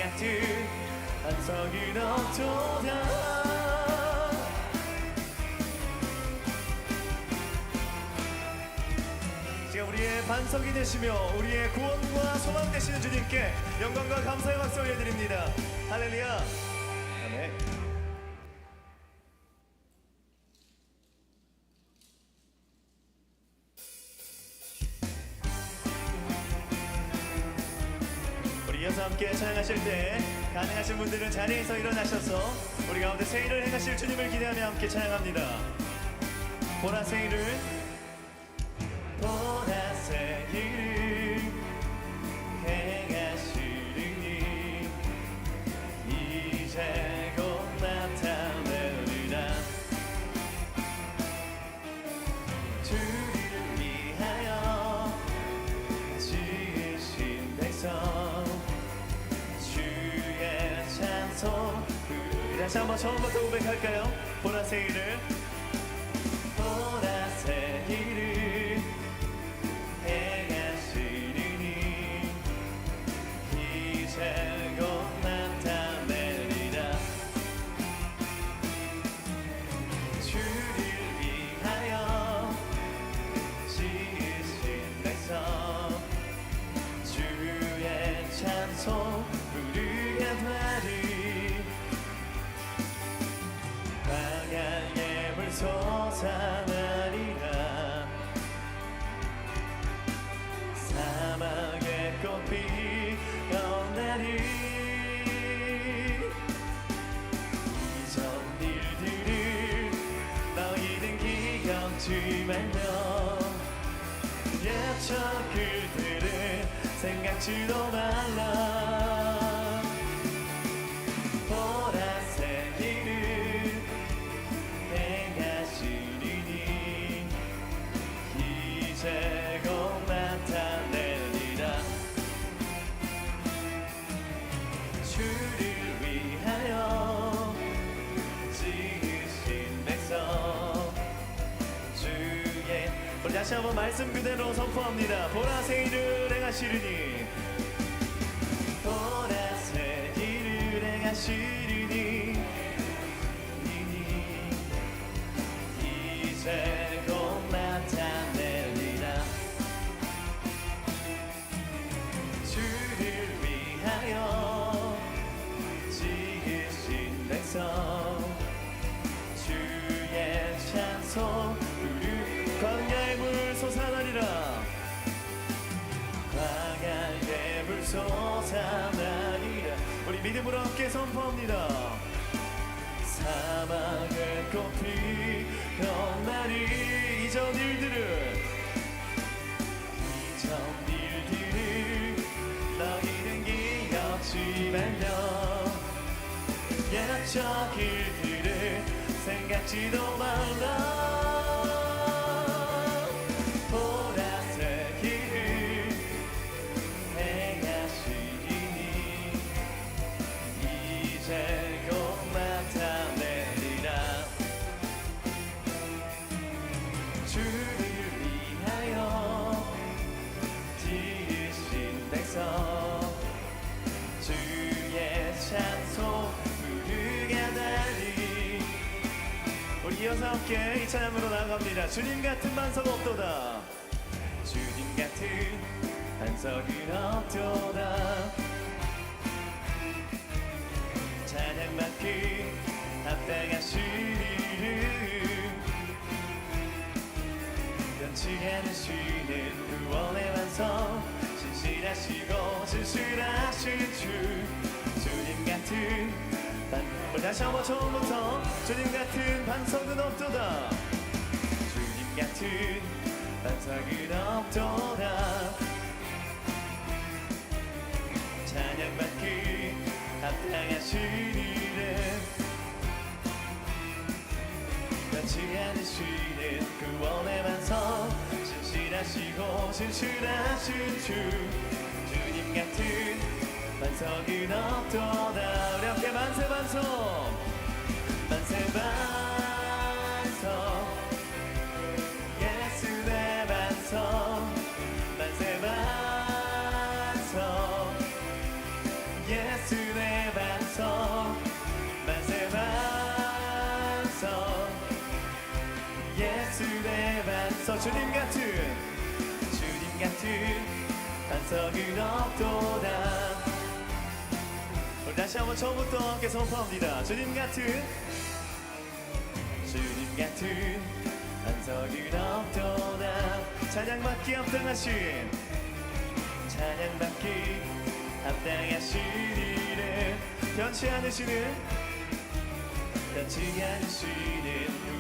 같은 반석은 없도다. 우리의 반석이 되시며 우리의 구원과 소망 되시는 주님께 영광과 감사의 박수 올려드립니다. 할렐루야. 아멘. 우리 이어서 함께 찬양하실 때 가능하신 분들은 자리에서 일어나셔서 우리 가운데 새 일을 행하실 주님을 기대하며 함께 찬양합니다. 보라새 일을 보라새 일을 행하시리니 이제 곧 나타내리라. 주를 위하여 지으신 백성 주의 찬송 부르리. 다시 한번 처음부터 고백할까요? 보라새 일을 보라새 일을 행하시리니 이제 곧 나타내리라. 주를 위하여 지으신 백성 주의 찬송 부르게 되리. 광야의 물 솟아나리라. 사막의 꽃 피어나리. 이전 일들을 너희는 기억지 말며 옛적 글들을 생각지도 말라. 보라새 일을 행하시리니 이제 곧 나타내리라. 주를 위하여 지으신 백성 주의. 우리 다시 한번 말씀 그대로 선포합니다. 보라새 일을 행하시리니 보라새 일을 행하시리니 이제 곧 나타내리라. 주를 위하여 지으신 백성 주의 찬송 부르. 광야의 물 솟아나리라. 광야의 물 솟아나리라. 우리 믿음으로 함께 선포합니다. 사막의 꽃 피어나리. 이전 일들을 너희는 기억지 말며 옛적 일들을 생각지도 말라. 보라새 일을 행하시리니 이제 곧 나타내리라. 주를 위하여 지으신 백성 주의 찬송 부르게 되리. 우리 이어서 함께 이 찬양으로 나아갑니다. 주님 같은 반석 없도다. 주님 같은 반석은 없도다. 찬양받기 합당하신 이름 변치 않으시는 구원의 완성 신실하시고 진실하신 주. 주님 같은 우리 다시 한번 처음부터 주님 같은 반석은 없도다. 주님 같은 반석은 없도다. 찬양받기 합당하신 이름 변치 않으시는 구원의 반석 신실하시고 진실하신 주. 주님 같은 반석은 없도다. 우리 함께 만세 반석 만세 반석 예수의 반석 만세 반석 예수 예수의 반석 만세 반석 예수의 반석 주님 같은 반석은 없도다. 우리 다시 한번 처음부터 함께 선포합니다. 주님 같은 반석은 없도다. 찬양받기 합당하신 이를 변치 않으시는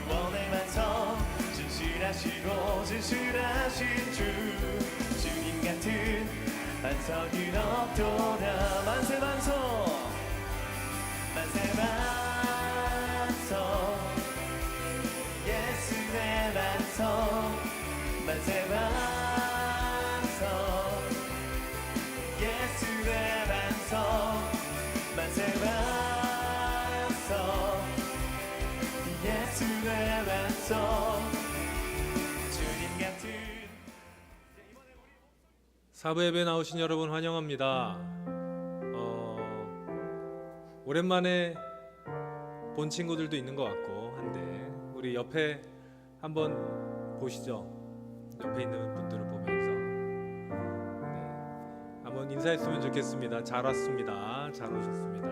구원의 반석 진실하신 주님 같은 반석은 없도다. 만세 반석 예수의 반석 만세 반석 예수의 반석 만세 반석 예수의 반석 주님 같은. 사부 예배 나오신 여러분 환영합니다. 오랜만에 본 친구들도 있는 것 같고 한데 우리 옆에 한번 보시죠. 옆에 있는 분들을 보면서 한번 인사했으면 좋겠습니다. 잘 왔습니다. 잘 오셨습니다.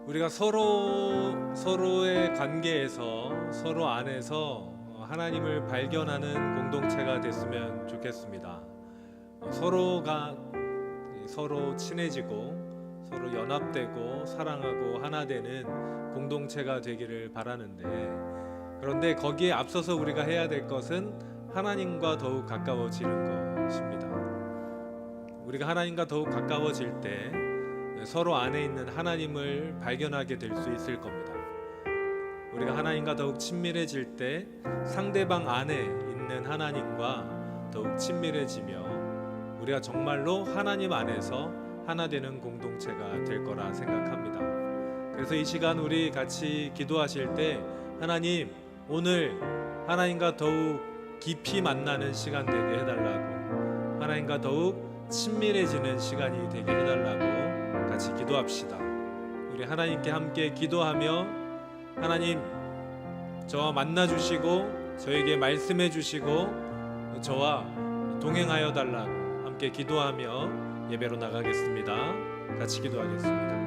우리가 서로의 관계에서 서로 안에서 하나님을 발견하는 공동체가 됐으면 좋겠습니다. 서로가 서로 친해지고 서로 연합되고 사랑하고 하나 되는 공동체가 되기를 바라는데, 그런데 거기에 앞서서 우리가 해야 될 것은 하나님과 더욱 가까워지는 것입니다. 우리가 하나님과 더욱 가까워질 때 서로 안에 있는 하나님을 발견하게 될 수 있을 겁니다. 우리가 하나님과 더욱 친밀해질 때 상대방 안에 있는 하나님과 더욱 친밀해지며 우리가 정말로 하나님 안에서 하나 되는 공동체가 될 거라 생각합니다. 그래서 이 시간 우리 같이 기도하실 때 하나님, 오늘 하나님과 더욱 깊이 만나는 시간 되게 해달라고, 하나님과 더욱 친밀해지는 시간이 되게 해달라고 같이 기도합시다. 우리 하나님께 함께 기도하며 하나님, 저와 만나주시고 저에게 말씀해 주시고 저와 동행하여 달라고 함께 기도하며 예배로 나가겠습니다. 같이 기도하겠습니다.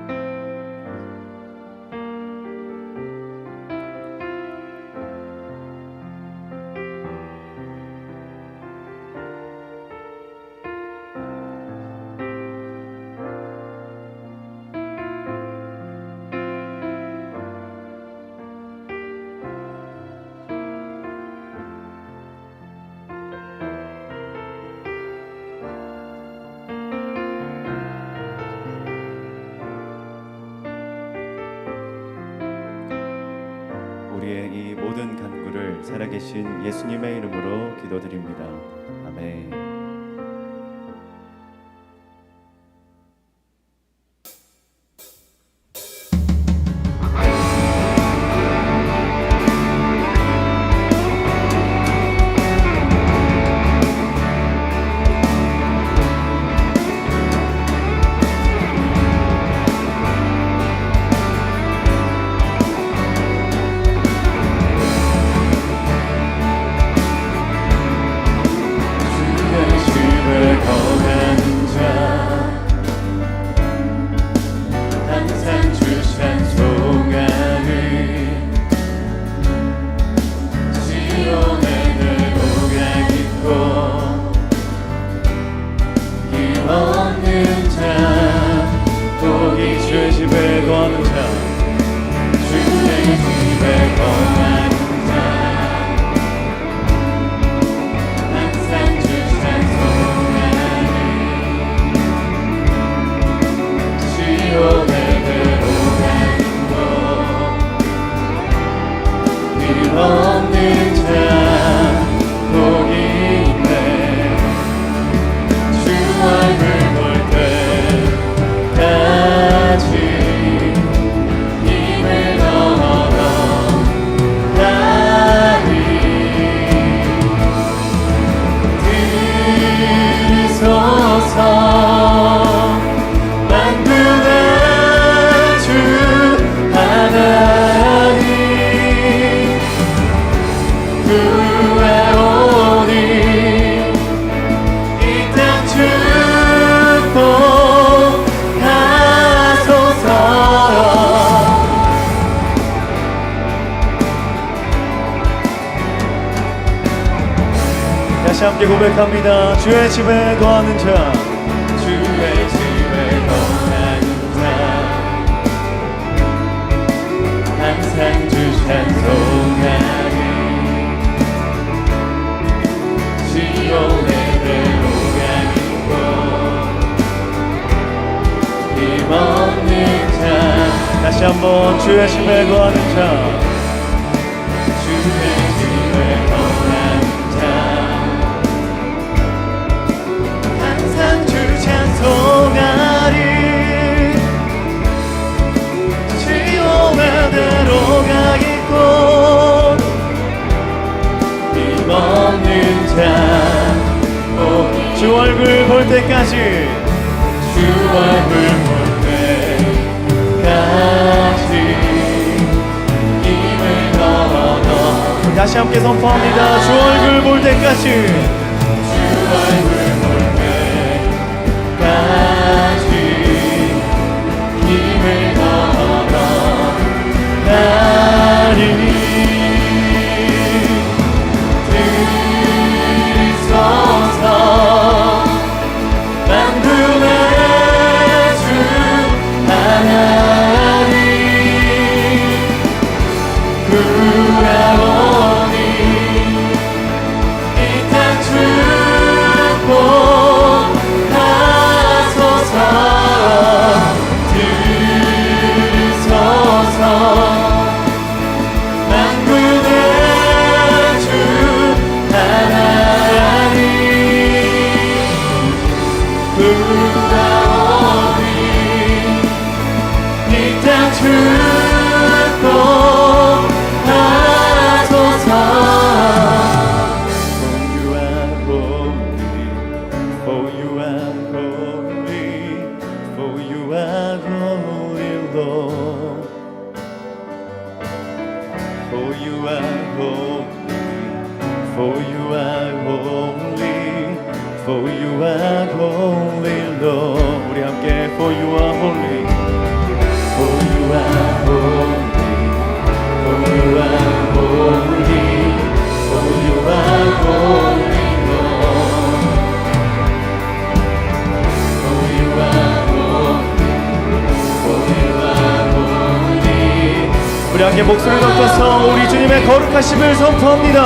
우리의 이 모든 간구를 살아계신 예수님의 이름으로 기도드립니다. 아멘. 함께 고백합니다. 주의 집에 거하는 자, 주의 집에 거하는 자 항상 주 찬송하리 지옥의 대로가 있고 힘없는 자 다시 한번 주의 집에 거하는 자, 주의 집에 거하는 자 항상 주 찬송하리 지옥의 대로가 있고 힘없는 자 주 얼굴 볼 때까지, 주 얼굴 볼 때까지 힘을 얻어 다시 함께 선포합니다. 주 얼굴 볼 때까지, 주 얼굴 볼 때까지 힘을 얻어 나리 들소서 만군의 주 하나님 구하오니 이 땅 축복하소서 들으소서 만군의 주 하나님 구하오니 이 땅 축복하소서 For you are holy, for you are holy, Lord. For you are holy, for you are holy, for you are holy, Lord. 우리 함께 for you are holy, for you are holy, for you are holy, for you are holy, Lord. For you are holy, for you are holy. 우리 함께 목소리 높여서 우리 주님의 거룩하심을 선포합니다.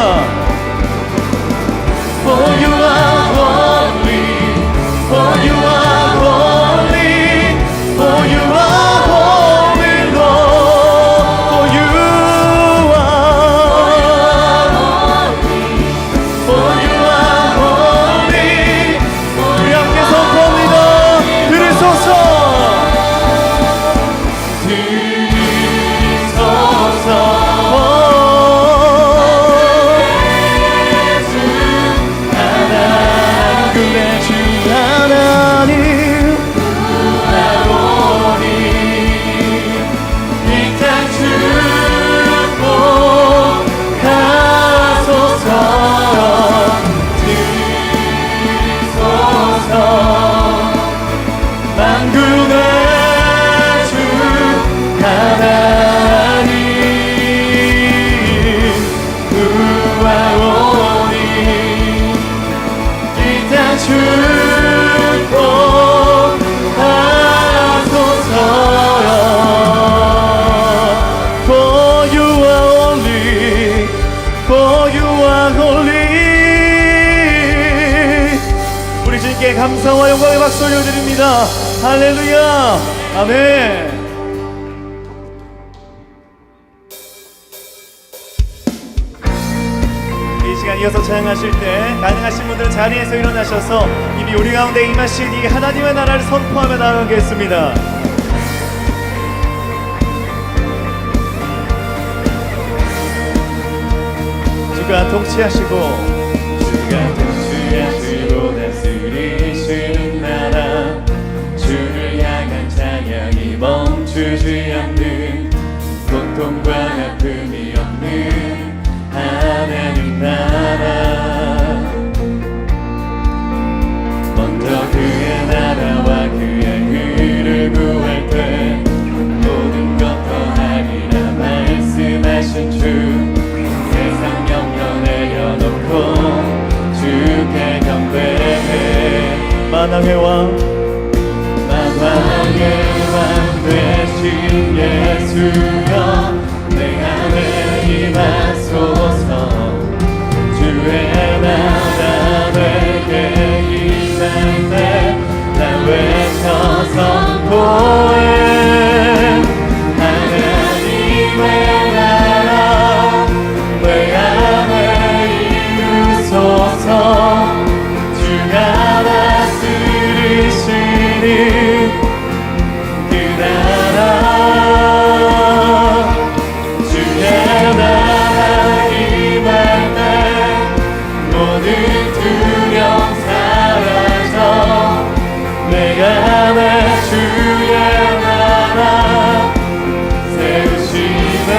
For you are holy, for you are holy, for you are holy, Lord. For you are holy, for you are holy. 우리 함께 선포합니다. 들으소서. 들으소서 그의 주 하나님 구하오니 이 땅 축복하소서 들으소서 만군의 주 하나님 구하오니 이 땅 축복하소서 For you are holy, for you are holy. 우리 주님께 감사와 영광의 박수 올려드립니다. 할렐루야, 아멘. 이 시간 이어서 찬양하실 때 가능하신 분들은 자리에서 일어나셔서 이미 우리 가운데 임하신 이 하나님의 나라를 선포하며 나아가겠습니다. 주가 통치하시고 다스리시는 나라 주를 향한 찬양이 멈추지 않는 고통과 아픔이 없는 하나님 나라 먼저 그의 나라와 그의 의를 구할 때 모든 것 더하리라 말씀하신 주 세상 영려 내려놓고 주께 만왕의 왕 되신 예수여 내 안에 임하소서 주의 나라 내게 임할 때 나 외쳐 선포해 하나님의 나라 내 안에 이루소서 주가 다스리시니 그 나라 주의 나라 임할 때 모든 두려움 사라져 내 안에 주의 나라 세우시네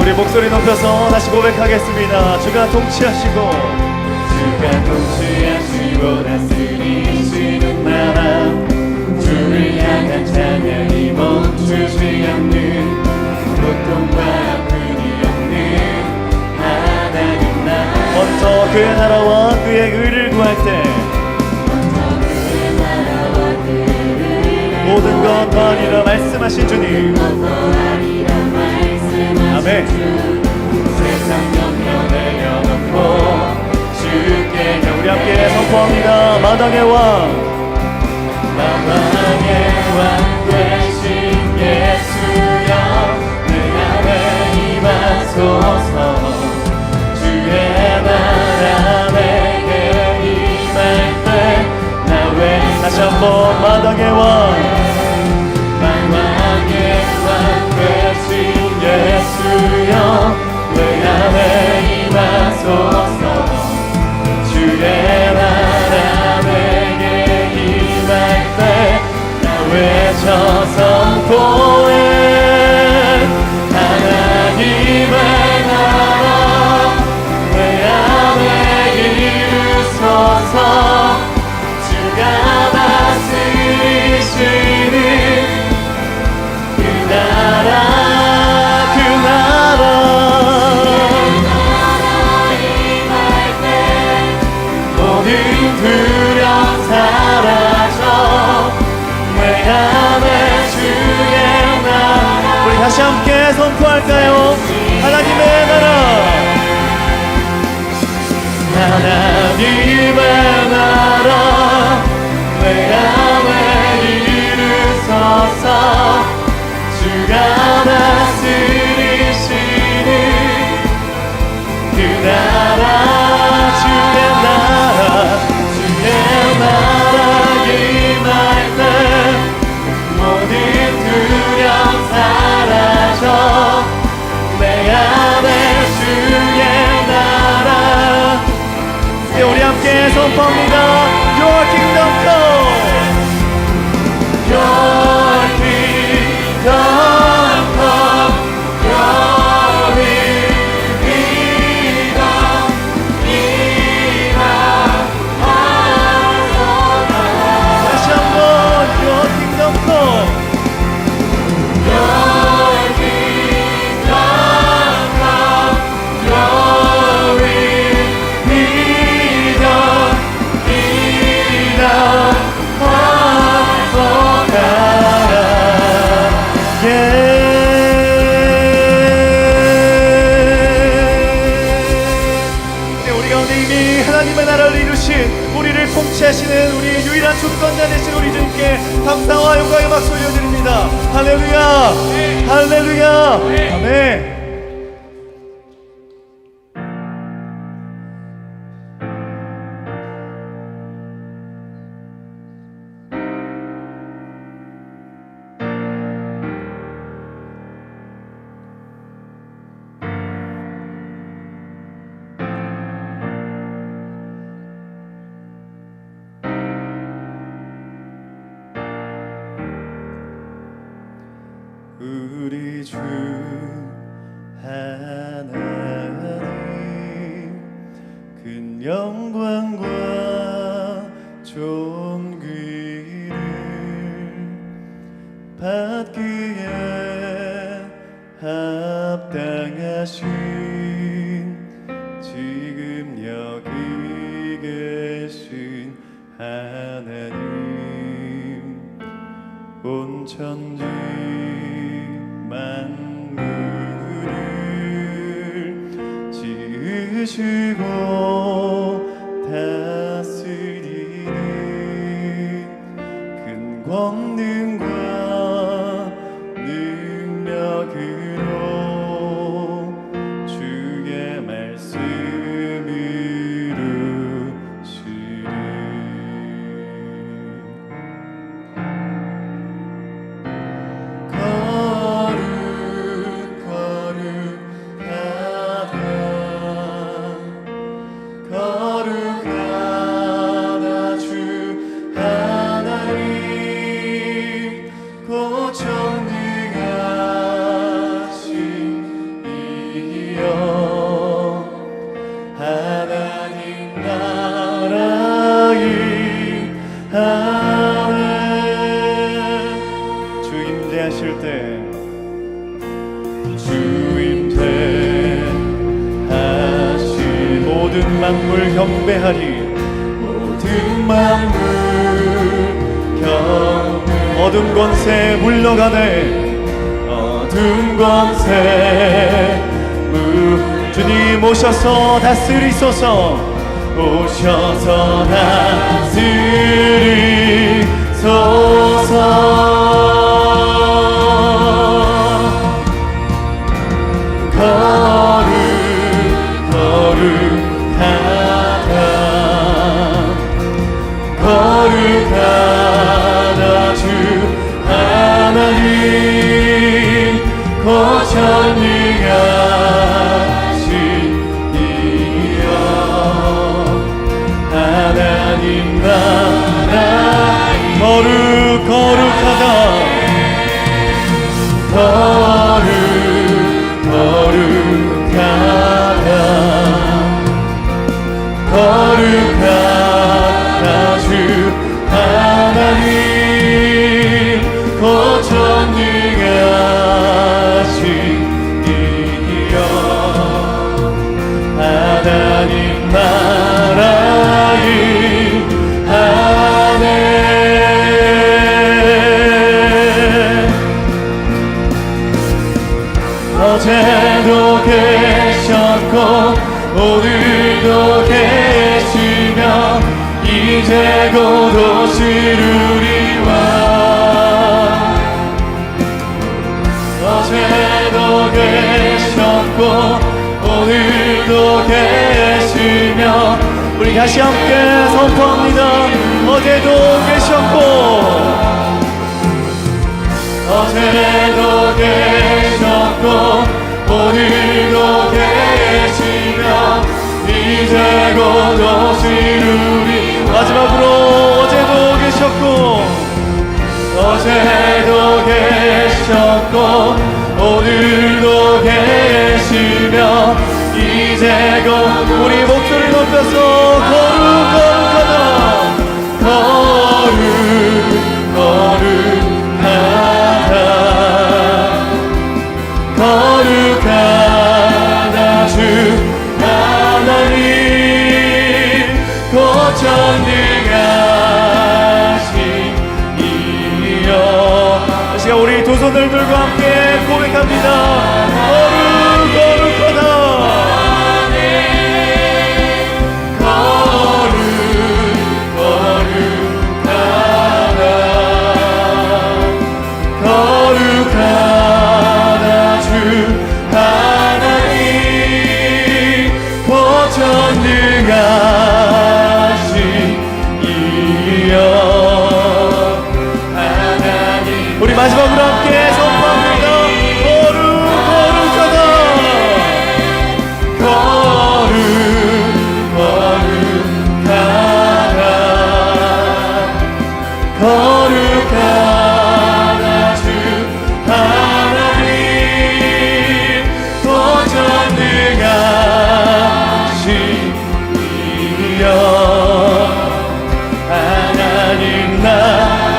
우리 목소리 높여서 다시 고백하겠습니다. 주가 통치하시고 주가 통치하시고 다스리시는 나라 주를 향한 찬양이 멈추지 않는 고통과 아픔이 없는 하나님 나라 먼저 그의 나라와 그의 의를 구할 때 모든 것 더하리라 말씀하신 주님 아멘. 세상 염려 내려놓고 주께 우리 함께 선포합니다. 마당의 왕 되신 예수여 내 안에 임하소서 주의 나라 내게 임할 때 나 왜 다시 한번 마당의 왕 되신 예수여 내 안에 임하소서 주의 나라 내게 임할 때 나 외쳐 선포해 하나님의 나라 내 안에 이루소서 주가 다스리시는 그 나라 두려움 사라져 내 안에 주의 나라 우리 다시 함께 선포할까요? 하나님의 나라 하나님의 나라 내 안에 이루소서 주가 다스리시는 그 나라 주의 나라 나라 임할 때 모든 두려움 사라져 내 안에 주의 나라 우리 함께 선포합니다. Your kingdom come Your kingdom come Your will be done 다시 한번 Your kingdom come Your kingdom come Your will be done 우리 가운데 이미 하나님의 나라를 이루신 우리를 통치하시는 우리 유일한 주권자 되신 우리 주님께 감사와 영광의 박수 올려드립니다. 할렐루야 할렐루야 아멘. 우리 주 하나님 큰 영광과 존 존귀를 받기에 합당하신 지금 여기 계신 하나님, 온 천지 만물을 지으시고 다스리는 큰 권능과 능력으로 주의 말씀을 이루시리. 거룩하다 주 하나님, 곧 전능하신 이여, 하나님 나라의 하늘. 주 임재하실 때 주임대하시 모든 만물 경배하리. 모든 만물 어둠 권세 물러가네. 어둠 권세 주님 오셔서 다스리소서. 오셔서 다스리소서. 거룩하다 주 하나님, 곧 전능하신 이여, 하나님 나라. 거룩하다 거룩하다 주 하나님, 곧 전능하신 이여, 하나님 나라의 하늘. 어제도 계셨고 오늘도 계시며 이제 곧 오시리와. 어제도 계셨고 오늘도 계시며 우리 다시 함께 선포합니다. 어제도 계셨고 어제도 계셨고 오늘도 계시며 이제 곧 오시리니. 마지막으로 어제도 계셨고 어제도 계셨고 오늘도 계시며 이제 곧 우리 목소리 높여서 거룩하다 거룩하다 주 하나님, 곧 전능하신 이여. 이 시간 우리 두 손을 들고 함께 고백합니다. 거룩하다 거룩하다 주 하나님, 곧 전능하신 이여, 하나님. 우리 마지막으로 함께 선포합니다.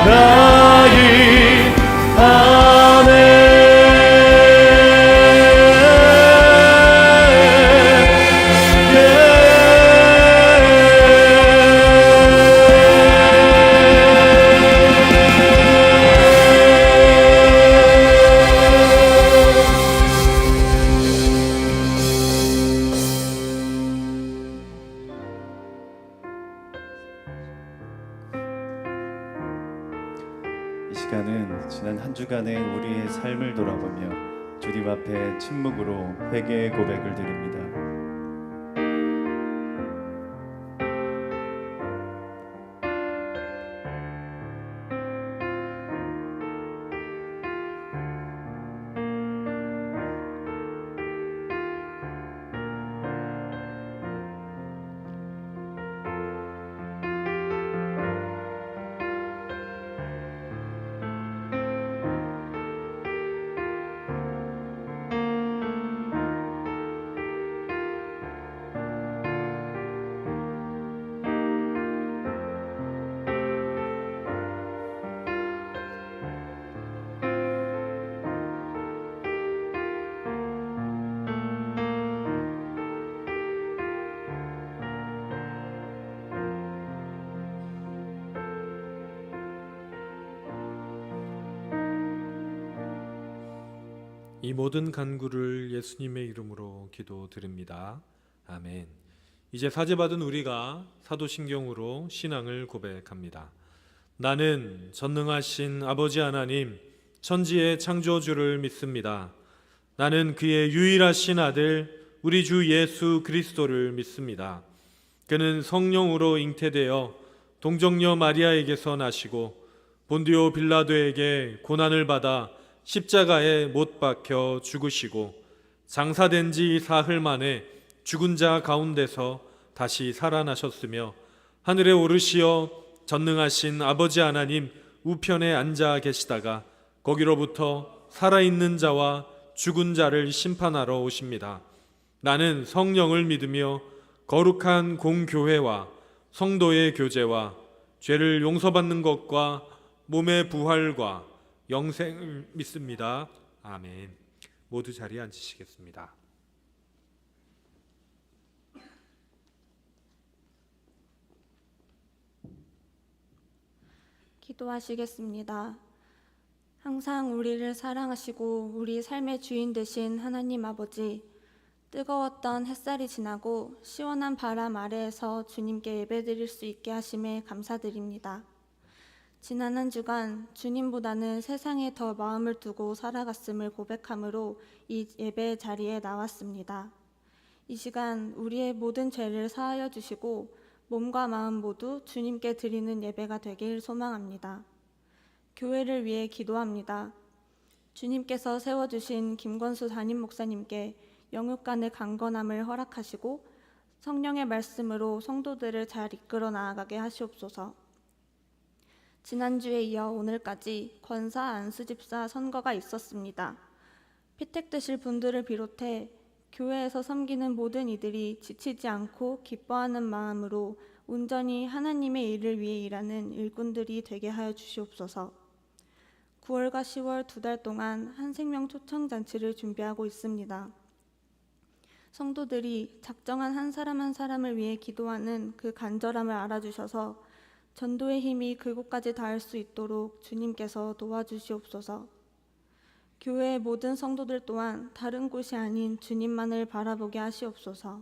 나이 이 시간은 지난 한 주간의 우리의 삶을 돌아보며 주님 앞에 침묵으로 회개의 고백을 드립니다. 이 모든 간구를 예수님의 이름으로 기도드립니다. 아멘. 이제 사죄받은 우리가 사도신경으로 신앙을 고백합니다. 나는 전능하신 아버지 하나님, 천지의 창조주를 믿습니다. 나는 그의 유일하신 아들 우리 주 예수 그리스도를 믿습니다. 그는 성령으로 잉태되어 동정녀 마리아에게서 나시고 본디오 빌라도에게 고난을 받아 십자가에 못 박혀 죽으시고 장사된 지 사흘 만에 죽은 자 가운데서 다시 살아나셨으며 하늘에 오르시어 전능하신 아버지 하나님 우편에 앉아 계시다가 거기로부터 살아있는 자와 죽은 자를 심판하러 오십니다. 나는 성령을 믿으며 거룩한 공교회와 성도의 교제와 죄를 용서받는 것과 몸의 부활과 영생을 믿습니다. 아멘. 모두 자리에 앉으시겠습니다. 기도하시겠습니다. 항상 우리를 사랑하시고 우리 삶의 주인 되신 하나님 아버지, 뜨거웠던 햇살이 지나고 시원한 바람 아래에서 주님께 예배드릴 수 있게 하심에 감사드립니다. 지난 한 주간 주님보다는 세상에 더 마음을 두고 살아갔음을 고백함으로 이 예배 자리에 나왔습니다. 이 시간 우리의 모든 죄를 사하여 주시고 몸과 마음 모두 주님께 드리는 예배가 되길 소망합니다. 교회를 위해 기도합니다. 주님께서 세워주신 김권수 담임 목사님께 영육간의 강건함을 허락하시고 성령의 말씀으로 성도들을 잘 이끌어 나아가게 하시옵소서. 지난주에 이어 오늘까지 권사 안수집사 선거가 있었습니다. 피택되실 분들을 비롯해 교회에서 섬기는 모든 이들이 지치지 않고 기뻐하는 마음으로 온전히 하나님의 일을 위해 일하는 일꾼들이 되게 하여 주시옵소서. 9월과 10월 2달 동안 한생명 초청잔치를 준비하고 있습니다. 성도들이 작정한 한 사람 한 사람을 위해 기도하는 그 간절함을 알아주셔서 전도의 힘이 그곳까지 닿을 수 있도록 주님께서 도와주시옵소서. 교회의 모든 성도들 또한 다른 곳이 아닌 주님만을 바라보게 하시옵소서.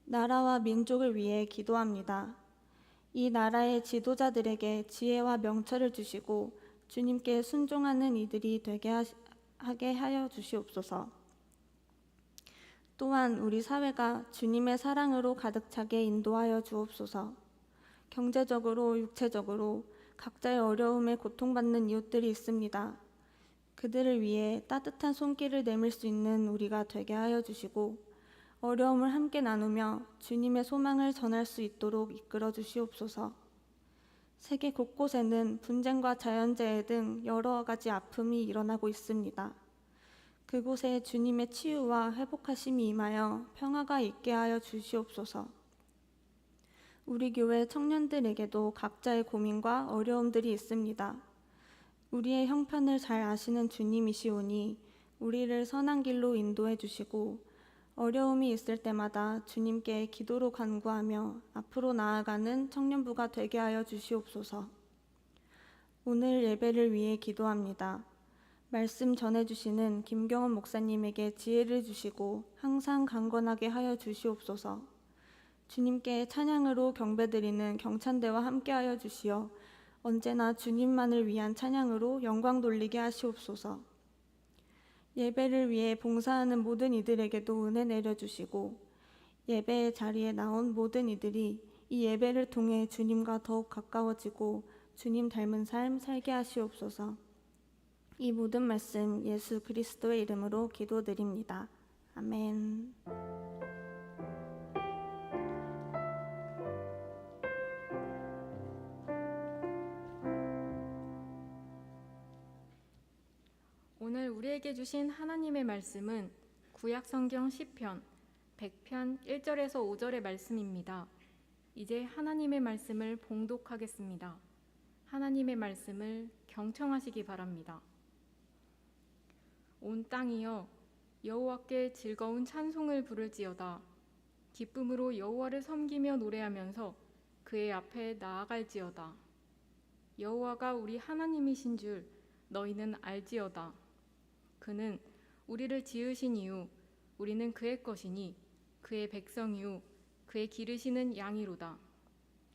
나라와 민족을 위해 기도합니다. 이 나라의 지도자들에게 지혜와 명철을 주시고 주님께 순종하는 이들이 되게 하게 하여 주시옵소서. 또한 우리 사회가 주님의 사랑으로 가득 차게 인도하여 주옵소서. 경제적으로 육체적으로 각자의 어려움에 고통받는 이웃들이 있습니다. 그들을 위해 따뜻한 손길을 내밀 수 있는 우리가 되게 하여 주시고 어려움을 함께 나누며 주님의 소망을 전할 수 있도록 이끌어 주시옵소서. 세계 곳곳에는 분쟁과 자연재해 등 여러 가지 아픔이 일어나고 있습니다. 그곳에 주님의 치유와 회복하심이 임하여 평화가 있게 하여 주시옵소서. 우리 교회 청년들에게도 각자의 고민과 어려움들이 있습니다. 우리의 형편을 잘 아시는 주님이시오니 우리를 선한 길로 인도해 주시고 어려움이 있을 때마다 주님께 기도로 간구하며 앞으로 나아가는 청년부가 되게 하여 주시옵소서. 오늘 예배를 위해 기도합니다. 말씀 전해주시는 김경원 목사님에게 지혜를 주시고 항상 강건하게 하여 주시옵소서. 주님께 찬양으로 경배드리는 경찬대와 함께하여 주시어 언제나 주님만을 위한 찬양으로 영광 돌리게 하시옵소서. 예배를 위해 봉사하는 모든 이들에게도 은혜 내려주시고 예배의 자리에 나온 모든 이들이 이 예배를 통해 주님과 더욱 가까워지고 주님 닮은 삶 살게 하시옵소서. 이 모든 말씀 예수 그리스도의 이름으로 기도드립니다. 아멘. 오늘 우리에게 주신 하나님의 말씀은 구약 성경 시편 100편 1절에서 5절의 말씀입니다. 이제 하나님의 말씀을 봉독하겠습니다. 하나님의 말씀을 경청하시기 바랍니다. 온 땅이여 여호와께 즐거운 찬송을 부를지어다. 기쁨으로 여호와를 섬기며 노래하면서 그의 앞에 나아갈지어다. 여호와가 우리 하나님이신 줄 너희는 알지어다. 그는 우리를 지으신 이후 우리는 그의 것이니 그의 백성이요 그의 기르시는 양이로다.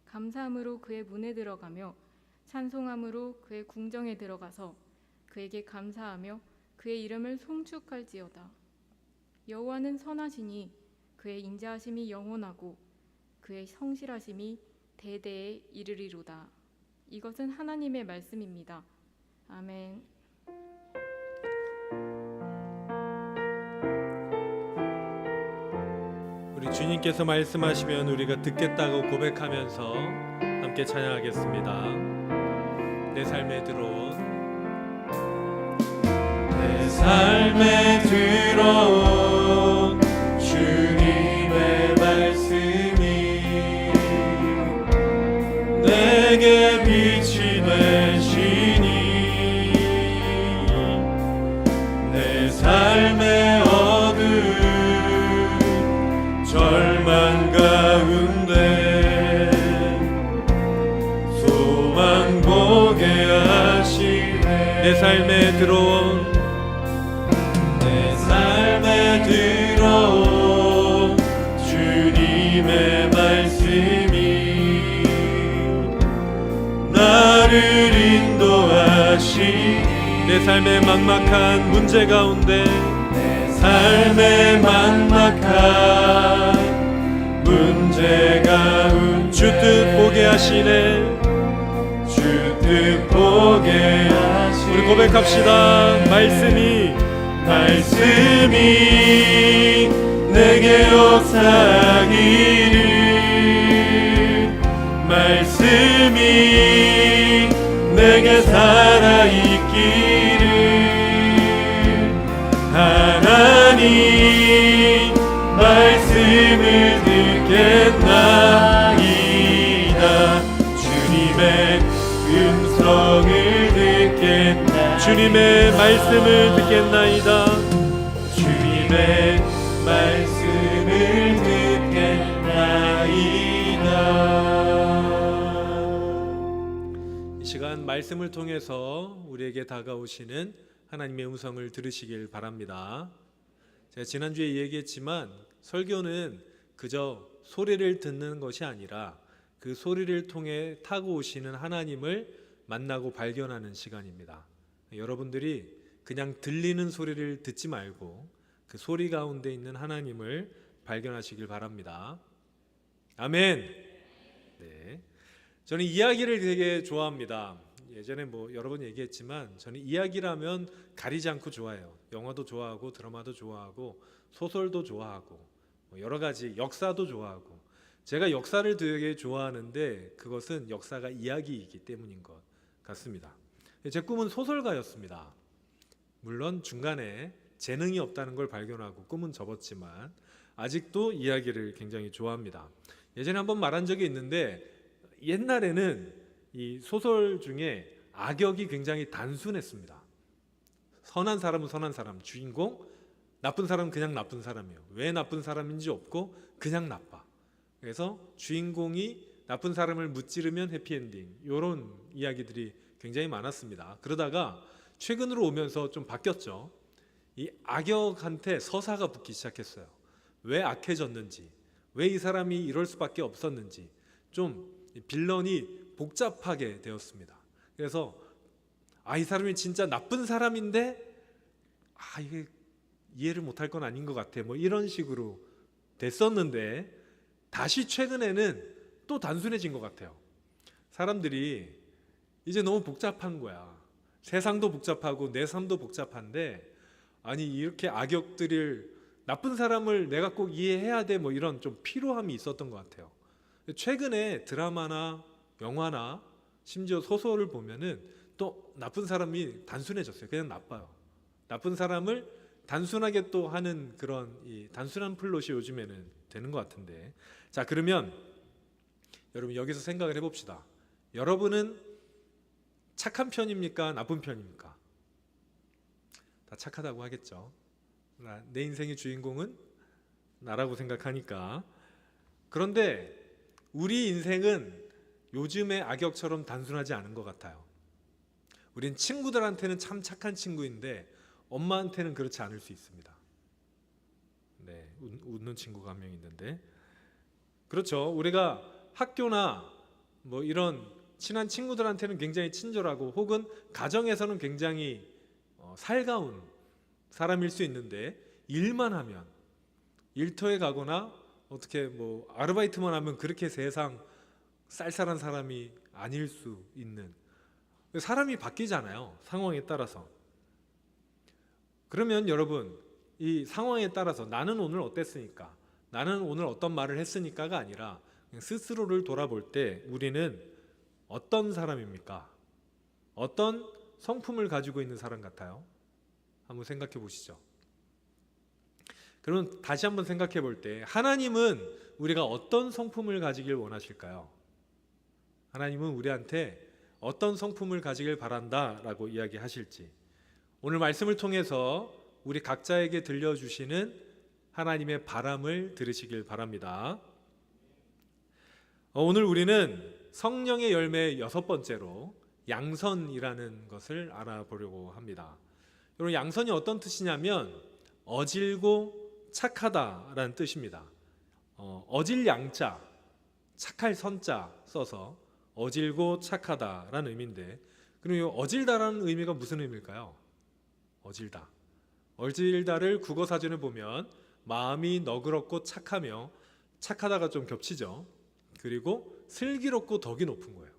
감사함으로 그의 문에 들어가며 찬송함으로 그의 궁정에 들어가서 그에게 감사하며 그의 이름을 송축할지어다. 여호와는 선하시니 그의 인자하심이 영원하고 그의 성실하심이 대대에 이르리로다. 이것은 하나님의 말씀입니다. 아멘. 우리 주님께서 말씀하시면 우리가 듣겠다고 고백하면서 함께 찬양하겠습니다. 내 삶에 들어온 주님의 말씀이 내게 빛이 되시니 내 삶의 어두운 절망 가운데 소망 보게 하시네. 내 삶에 들어온 들어온 주님의 말씀이 나를 인도하시니 내 삶의 막막한 문제 가운데 내 삶의 막막한 문제 가운데 주뜻 보게 하시네. 주뜻 보게 하시네. 우리 고백합시다. 말씀이 내게 역사하기를 말씀이 내게 살아있기를 하나님 말씀을 듣겠나이다. 주님의 음성을 듣겠나이다. 주님의 말씀을 듣겠나이다. 주님의 말씀을 듣겠나이다. 이 시간 말씀을 통해서 우리에게 다가오시는 하나님의 음성을 들으시길 바랍니다. 제가 지난주에 얘기했지만 설교는 그저 소리를 듣는 것이 아니라 그 소리를 통해 타고 오시는 하나님을 만나고 발견하는 시간입니다. 여러분들이 그냥 들리는 소리를 듣지 말고 그 소리 가운데 있는 하나님을 발견하시길 바랍니다. 아멘. 네, 저는 이야기를 되게 좋아합니다. 예전에 여러 번 얘기했지만 저는 이야기라면 가리지 않고 좋아해요. 영화도 좋아하고 드라마도 좋아하고 소설도 좋아하고 여러 가지 역사도 좋아하고 제가 역사를 되게 좋아하는데 그것은 역사가 이야기이기 때문인 것 같습니다. 제 꿈은 소설가였습니다. 물론 중간에 재능이 없다는 걸 발견하고 꿈은 접었지만 아직도 이야기를 굉장히 좋아합니다. 예전에 한번 말한 적이 있는데 옛날에는 이 소설 중에 악역이 굉장히 단순했습니다. 선한 사람은 선한 사람, 주인공, 나쁜 사람은 그냥 나쁜 사람이에요. 왜 나쁜 사람인지 없고 그냥 나빠. 그래서 주인공이 나쁜 사람을 무찌르면 해피엔딩, 이런 이야기들이 굉장히 많았습니다. 그러다가 최근으로 오면서 좀 바뀌었죠. 이 악역한테 서사가 붙기 시작했어요. 왜 악해졌는지, 왜 이 사람이 이럴 수밖에 없었는지, 좀 빌런이 복잡하게 되었습니다. 그래서 이 사람이 진짜 나쁜 사람인데 이게 이해를 못할 건 아닌 것 같아, 뭐 이런 식으로 됐었는데 다시 최근에는 또 단순해진 것 같아요. 사람들이 이제 너무 복잡한 거야. 세상도 복잡하고 내 삶도 복잡한데 아니 이렇게 악역들을, 나쁜 사람을 내가 꼭 이해해야 돼, 뭐 이런 좀 피로함이 있었던 것 같아요. 최근에 드라마나 영화나 심지어 소설을 보면은 또 나쁜 사람이 단순해졌어요. 그냥 나빠요. 나쁜 사람을 단순하게 또 하는 그런 이 단순한 플롯이 요즘에는 되는 것 같은데, 자 그러면 여러분 여기서 생각을 해봅시다. 여러분은 착한 편입니까? 나쁜 편입니까? 다 착하다고 하겠죠. 내 인생의 주인공은 나라고 생각하니까. 그런데 우리 인생은 요즘의 악역처럼 단순하지 않은 것 같아요. 우린 친구들한테는 참 착한 친구인데 엄마한테는 그렇지 않을 수 있습니다. 네, 웃는 친구가 한 명 있는데, 그렇죠. 우리가 학교나 뭐 이런 친한 친구들한테는 굉장히 친절하고 혹은 가정에서는 굉장히 살가운 사람일 수 있는데, 일만 하면, 일터에 가거나 어떻게 뭐 아르바이트만 하면 그렇게 세상 쌀쌀한 사람이 아닐 수 있는, 사람이 바뀌잖아요, 상황에 따라서. 그러면 여러분, 이 상황에 따라서 나는 오늘 어땠으니까, 나는 오늘 어떤 말을 했으니까가 아니라 그냥 스스로를 돌아볼 때 우리는 어떤 사람입니까? 어떤 성품을 가지고 있는 사람 같아요? 한번 생각해 보시죠. 그러면 다시 한번 생각해 볼 때 하나님은 우리가 어떤 성품을 가지길 원하실까요? 하나님은 우리한테 어떤 성품을 가지길 바란다라고 이야기하실지, 오늘 말씀을 통해서 우리 각자에게 들려주시는 하나님의 바람을 들으시길 바랍니다. 오늘 우리는 성령의 열매 6번째로 양선이라는 것을 알아보려고 합니다. 여러분, 양선이 어떤 뜻이냐면 어질고 착하다라는 뜻입니다. 어질 양자, 착할 선자 써서 어질고 착하다라는 의미인데, 그럼 이 어질다라는 의미가 무슨 의미일까요? 어질다. 어질다를 국어사전에 보면 마음이 너그럽고 착하며, 착하다가 좀 겹치죠. 그리고 슬기롭고 덕이 높은 거예요.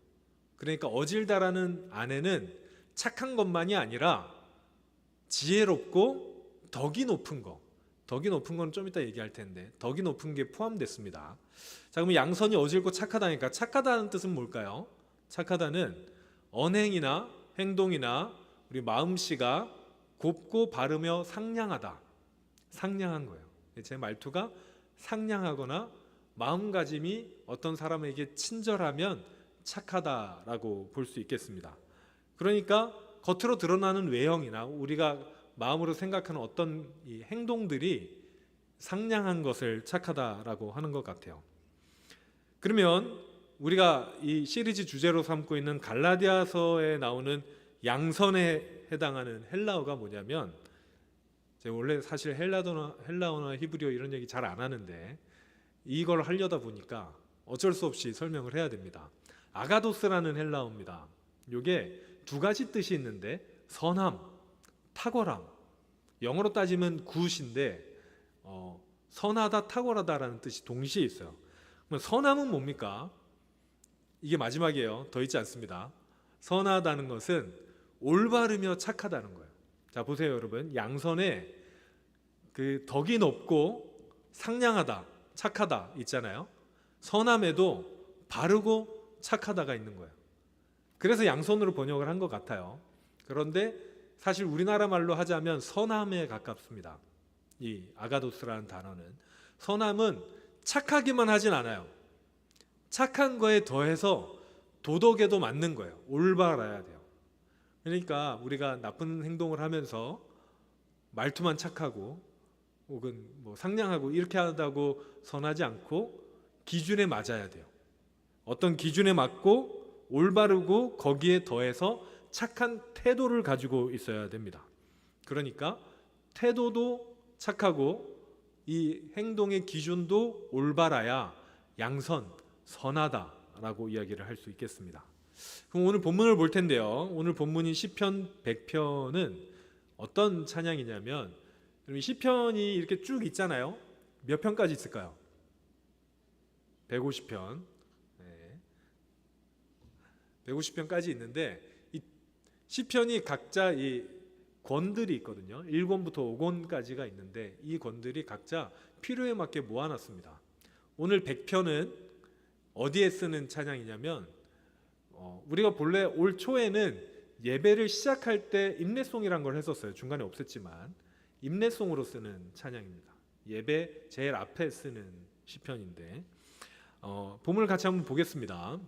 그러니까 어질다라는 안에는 착한 것만이 아니라 지혜롭고 덕이 높은 거, 덕이 높은 건 좀 이따 얘기할 텐데 덕이 높은 게 포함됐습니다. 자, 그러면 양선이 어질고 착하다니까 착하다는 뜻은 뭘까요? 착하다는 언행이나 행동이나 우리 마음씨가 곱고 바르며 상냥하다, 상냥한 거예요. 제 말투가 상냥하거나 마음가짐이 어떤 사람에게 친절하면 착하다라고 볼 수 있겠습니다. 그러니까 겉으로 드러나는 외형이나 우리가 마음으로 생각하는 어떤 이 행동들이 상냥한 것을 착하다라고 하는 것 같아요. 그러면 우리가 이 시리즈 주제로 삼고 있는 갈라디아서에 나오는 양선에 해당하는 헬라어가 뭐냐면, 제가 원래 사실 헬라어나 히브리어 이런 얘기 잘 안 하는데 이걸 하려다 보니까 어쩔 수 없이 설명을 해야 됩니다. 아가도스라는 헬라어입니다. 이게 두 가지 뜻이 있는데 선함, 탁월함, 영어로 따지면 굿인데 선하다, 탁월하다라는 뜻이 동시에 있어요. 그럼 선함은 뭡니까? 이게 마지막이에요. 더 있지 않습니다. 선하다는 것은 올바르며 착하다는 거예요. 자, 보세요 여러분, 양선에 그 덕이 높고 상냥하다, 착하다 있잖아요. 선함에도 바르고 착하다가 있는 거예요. 그래서 양선으로 번역을 한 것 같아요. 그런데 사실 우리나라 말로 하자면 선함에 가깝습니다. 이 아가도스라는 단어는, 선함은 착하기만 하진 않아요. 착한 거에 더해서 도덕에도 맞는 거예요. 올바라야 돼요. 그러니까 우리가 나쁜 행동을 하면서 말투만 착하고 혹은 뭐 상냥하고 이렇게 하다고 선하지 않고 기준에 맞아야 돼요. 어떤 기준에 맞고 올바르고 거기에 더해서 착한 태도를 가지고 있어야 됩니다. 그러니까 태도도 착하고 이 행동의 기준도 올바라야 양선, 선하다라고 이야기를 할 수 있겠습니다. 그럼 오늘 본문을 볼 텐데요. 오늘 본문인 시편 100편은 어떤 찬양이냐면, 시편이 이렇게 쭉 있잖아요. 몇 편까지 있을까요? 150편. 네. 150편까지 있는데 이 시편이 각자 이 권들이 있거든요. 1권부터 5권까지가 있는데 이 권들이 각자 필요에 맞게 모아놨습니다. 오늘 100편은 어디에 쓰는 찬양이냐면 우리가 본래 올 초에는 예배를 시작할 때 임례송이란 걸 했었어요. 중간에 없앴지만 임례송으로 쓰는 찬양입니다. 예배 제일 앞에 쓰는 시편인데 본문을 같이 한번 보겠습니다.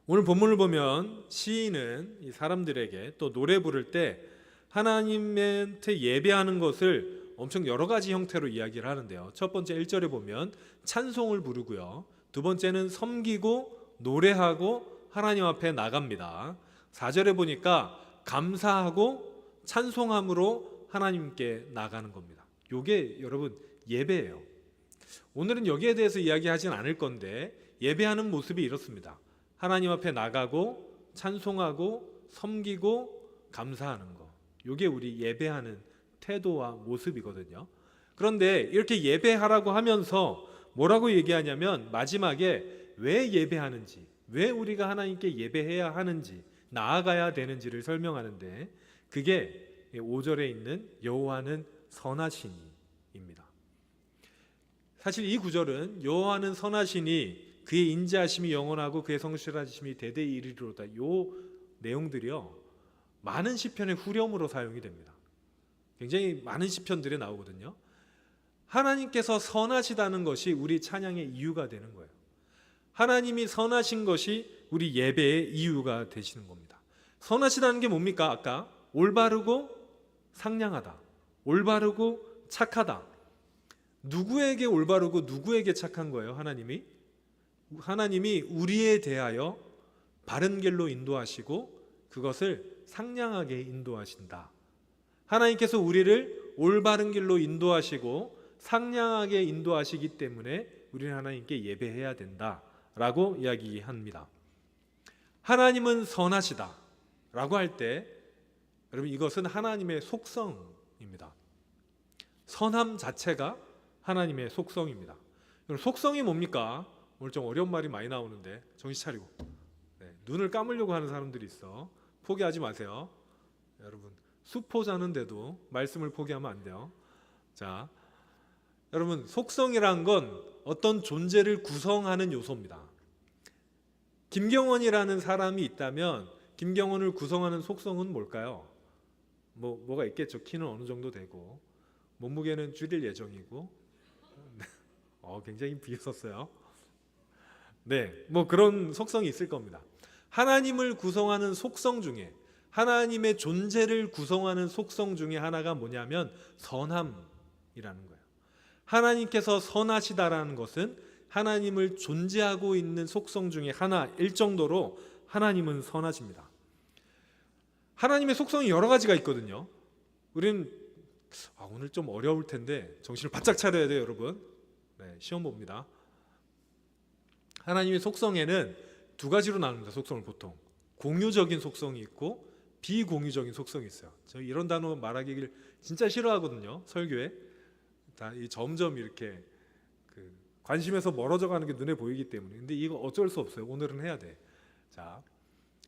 오늘 본문을 보면 시인은 이 사람들에게 또 노래 부를 때 하나님한테 예배하는 것을 엄청 여러 가지 형태로 이야기를 하는데요. 첫 번째 1절에 보면 찬송을 부르고요. 두 번째는 섬기고 노래하고 하나님 앞에 나갑니다. 4절에 보니까 감사하고 찬송함으로 하나님께 나가는 겁니다. 이게 여러분 예배예요. 오늘은 여기에 대해서 이야기하진 않을 건데 예배하는 모습이 이렇습니다. 하나님 앞에 나가고 찬송하고 섬기고 감사하는 거. 이게 우리 예배하는 태도와 모습이거든요. 그런데 이렇게 예배하라고 하면서 뭐라고 얘기하냐면 마지막에 왜 예배하는지, 왜 우리가 하나님께 예배해야 하는지, 나아가야 되는지를 설명하는데 그게 5절에 있는 여호와는 선하시니입니다. 사실 이 구절은 여호와는 선하시니 그의 인자하심이 영원하고 그의 성실하심이 대대에 이르리로다. 이 내용들이요 많은 시편의 후렴으로 사용이 됩니다. 굉장히 많은 시편들에 나오거든요. 하나님께서 선하시다는 것이 우리 찬양의 이유가 되는 거예요. 하나님이 선하신 것이 우리 예배의 이유가 되시는 겁니다. 선하시다는 게 뭡니까? 아까 올바르고 상냥하다, 올바르고 착하다. 누구에게 올바르고 누구에게 착한 거예요? 하나님이 우리에 대하여 바른 길로 인도하시고 그것을 상냥하게 인도하신다. 하나님께서 우리를 올바른 길로 인도하시고 상냥하게 인도하시기 때문에 우리는 하나님께 예배해야 된다라고 이야기합니다. 하나님은 선하시다 라고 할 때 여러분 이것은 하나님의 속성입니다. 선함 자체가 하나님의 속성입니다. 속성이 뭡니까? 오늘 좀 어려운 말이 많이 나오는데 정신 차리고 눈을 감으려고 하는 사람들이 있어. 포기하지 마세요. 여러분 수포자는데도 말씀을 포기하면 안 돼요. 자, 여러분 속성이란 건 어떤 존재를 구성하는 요소입니다. 김경원이라는 사람이 있다면 김경원을 구성하는 속성은 뭘까요? 뭐가 있겠죠. 키는 어느 정도 되고 몸무게는 줄일 예정이고 굉장히 비웃었어요. 네, 뭐 그런 속성이 있을 겁니다. 하나님을 구성하는 속성 중에 하나님의 존재를 구성하는 속성 중에 하나가 뭐냐면 선함이라는 거예요. 하나님께서 선하시다라는 것은 하나님을 존재하고 있는 속성 중에 하나일 정도로 하나님은 선하십니다. 하나님의 속성이 여러 가지가 있거든요. 우리는 오늘 좀 어려울 텐데 정신을 바짝 차려야 돼요, 여러분. 네, 시험 봅니다. 하나님의 속성에는 두 가지로 나눕니다. 속성을 보통 공유적인 속성이 있고 비공유적인 속성이 있어요. 저 이런 단어 말하기를 진짜 싫어하거든요. 설교에 다 점점 이렇게 관심에서 멀어져가는 게 눈에 보이기 때문에. 근데 이거 어쩔 수 없어요. 오늘은 해야 돼. 자,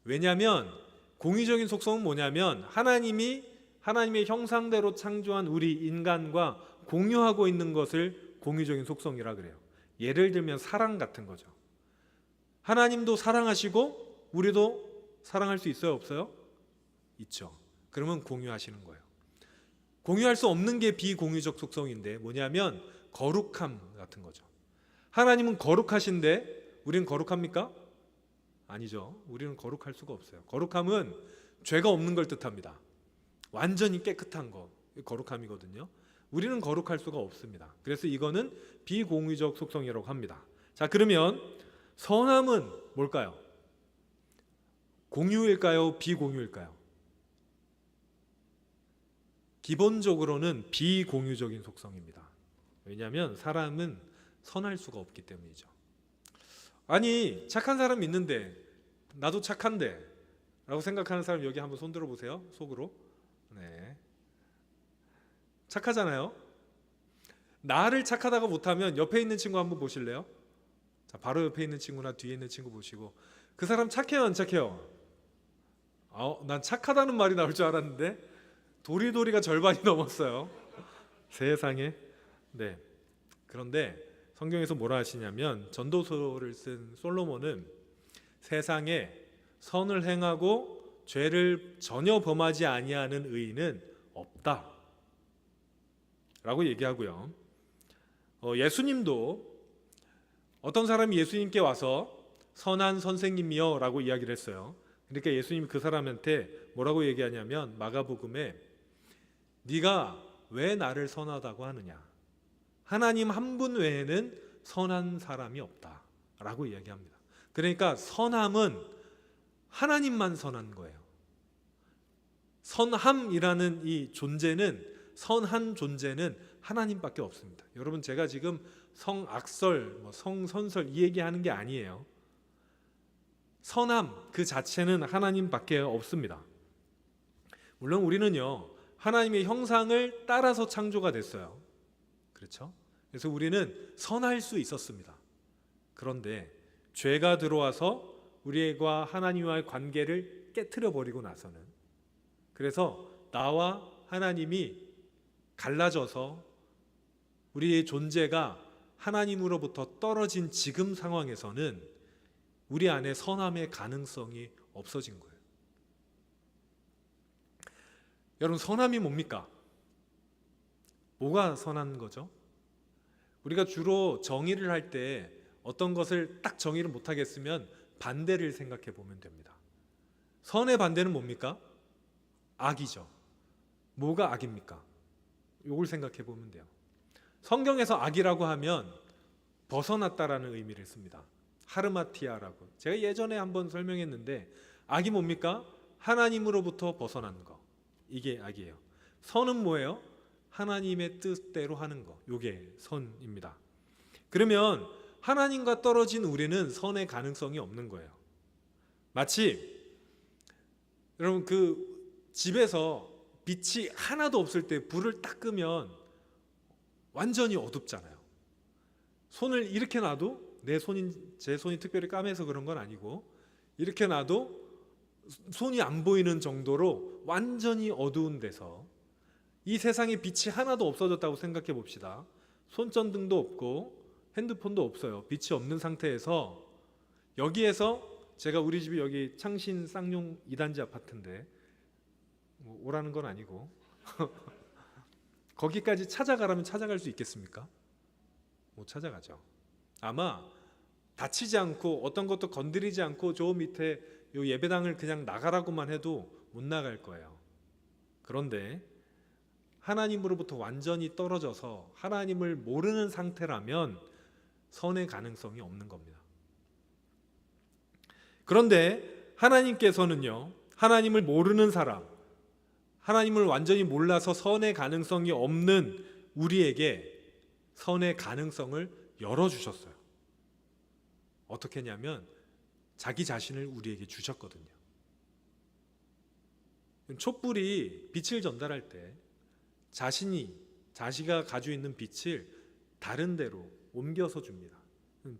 왜냐하면 공유적인 속성은 뭐냐면 하나님이 하나님의 형상대로 창조한 우리 인간과 공유하고 있는 것을 공유적인 속성이라 그래요. 예를 들면 사랑 같은 거죠. 하나님도 사랑하시고 우리도 사랑할 수 있어요, 없어요? 있죠. 그러면 공유하시는 거예요. 공유할 수 없는 게 비공유적 속성인데 뭐냐면 거룩함 같은 거죠. 하나님은 거룩하신데 우리는 거룩합니까? 아니죠. 우리는 거룩할 수가 없어요. 거룩함은 죄가 없는 걸 뜻합니다. 완전히 깨끗한 거, 거룩함이거든요. 우리는 거룩할 수가 없습니다. 그래서 이거는 비공유적 속성이라고 합니다. 자, 그러면 선함은 뭘까요? 공유일까요? 비공유일까요? 기본적으로는 비공유적인 속성입니다. 왜냐하면 사람은 선할 수가 없기 때문이죠. 아니, 착한 사람 있는데 나도 착한데 라고 생각하는 사람 여기 한번 손 들어보세요. 속으로. 네, 착하잖아요. 나를 착하다고 못하면 옆에 있는 친구 한번 보실래요? 자, 바로 옆에 있는 친구나 뒤에 있는 친구 보시고, 그 사람 착해요, 안 착해요? 난 착하다는 말이 나올 줄 알았는데 도리도리가 절반이 넘었어요. 세상에. 네. 그런데 성경에서 뭐라 하시냐면, 전도서를 쓴 솔로몬은 세상에 선을 행하고 죄를 전혀 범하지 아니하는 의인은 없다 라고 얘기하고요. 예수님도 어떤 사람이 예수님께 와서 선한 선생님이여 라고 이야기를 했어요. 그러니까 예수님이 그 사람한테 뭐라고 얘기하냐면, 마가복음에 네가 왜 나를 선하다고 하느냐, 하나님 한 분 외에는 선한 사람이 없다 라고 이야기합니다. 그러니까 선함은 하나님만 선한 거예요. 선함이라는 이 존재는, 선한 존재는 하나님밖에 없습니다. 여러분, 제가 지금 성악설, 성선설 이 얘기하는 게 아니에요. 선함 그 자체는 하나님밖에 없습니다. 물론 우리는요, 하나님의 형상을 따라서 창조가 됐어요. 그렇죠? 그래서 우리는 선할 수 있었습니다. 그런데 죄가 들어와서 우리와 하나님과의 관계를 깨트려 버리고 나서는, 그래서 나와 하나님이 갈라져서 우리의 존재가 하나님으로부터 떨어진 지금 상황에서는 우리 안에 선함의 가능성이 없어진 거예요. 여러분, 선함이 뭡니까? 뭐가 선한 거죠? 우리가 주로 정의를 할 때 어떤 것을 딱 정의를 못하겠으면 반대를 생각해 보면 됩니다. 선의 반대는 뭡니까? 악이죠. 뭐가 악입니까? 이걸 생각해 보면 돼요. 성경에서 악이라고 하면 벗어났다라는 의미를 씁니다. 하르마티아라고. 제가 예전에 한번 설명했는데, 악이 뭡니까? 하나님으로부터 벗어난 거. 이게 악이에요. 선은 뭐예요? 하나님의 뜻대로 하는 거. 이게 선입니다. 그러면 하나님과 떨어진 우리는 선의 가능성이 없는 거예요. 마치 여러분, 그 집에서 빛이 하나도 없을 때 불을 딱 끄면 완전히 어둡잖아요. 손을 이렇게 놔도, 제 손이 특별히 까매서 그런 건 아니고, 이렇게 놔도 손이 안 보이는 정도로 완전히 어두운 데서, 이 세상에 빛이 하나도 없어졌다고 생각해 봅시다. 손전등도 없고 핸드폰도 없어요. 빛이 없는 상태에서, 여기에서 제가, 우리 집이 여기 창신 쌍용 2단지 아파트인데 오라는 건 아니고 거기까지 찾아가라면 찾아갈 수 있겠습니까? 못 찾아가죠. 아마 다치지 않고 어떤 것도 건드리지 않고 저 밑에 요 예배당을 그냥 나가라고만 해도 못 나갈 거예요. 그런데 하나님으로부터 완전히 떨어져서 하나님을 모르는 상태라면 선의 가능성이 없는 겁니다. 그런데 하나님께서는요, 하나님을 모르는 사람, 하나님을 완전히 몰라서 선의 가능성이 없는 우리에게 선의 가능성을 열어주셨어요. 어떻게 했냐면 자기 자신을 우리에게 주셨거든요. 촛불이 빛을 전달할 때 자기가 가지고 있는 빛을 다른 데로 옮겨서 줍니다.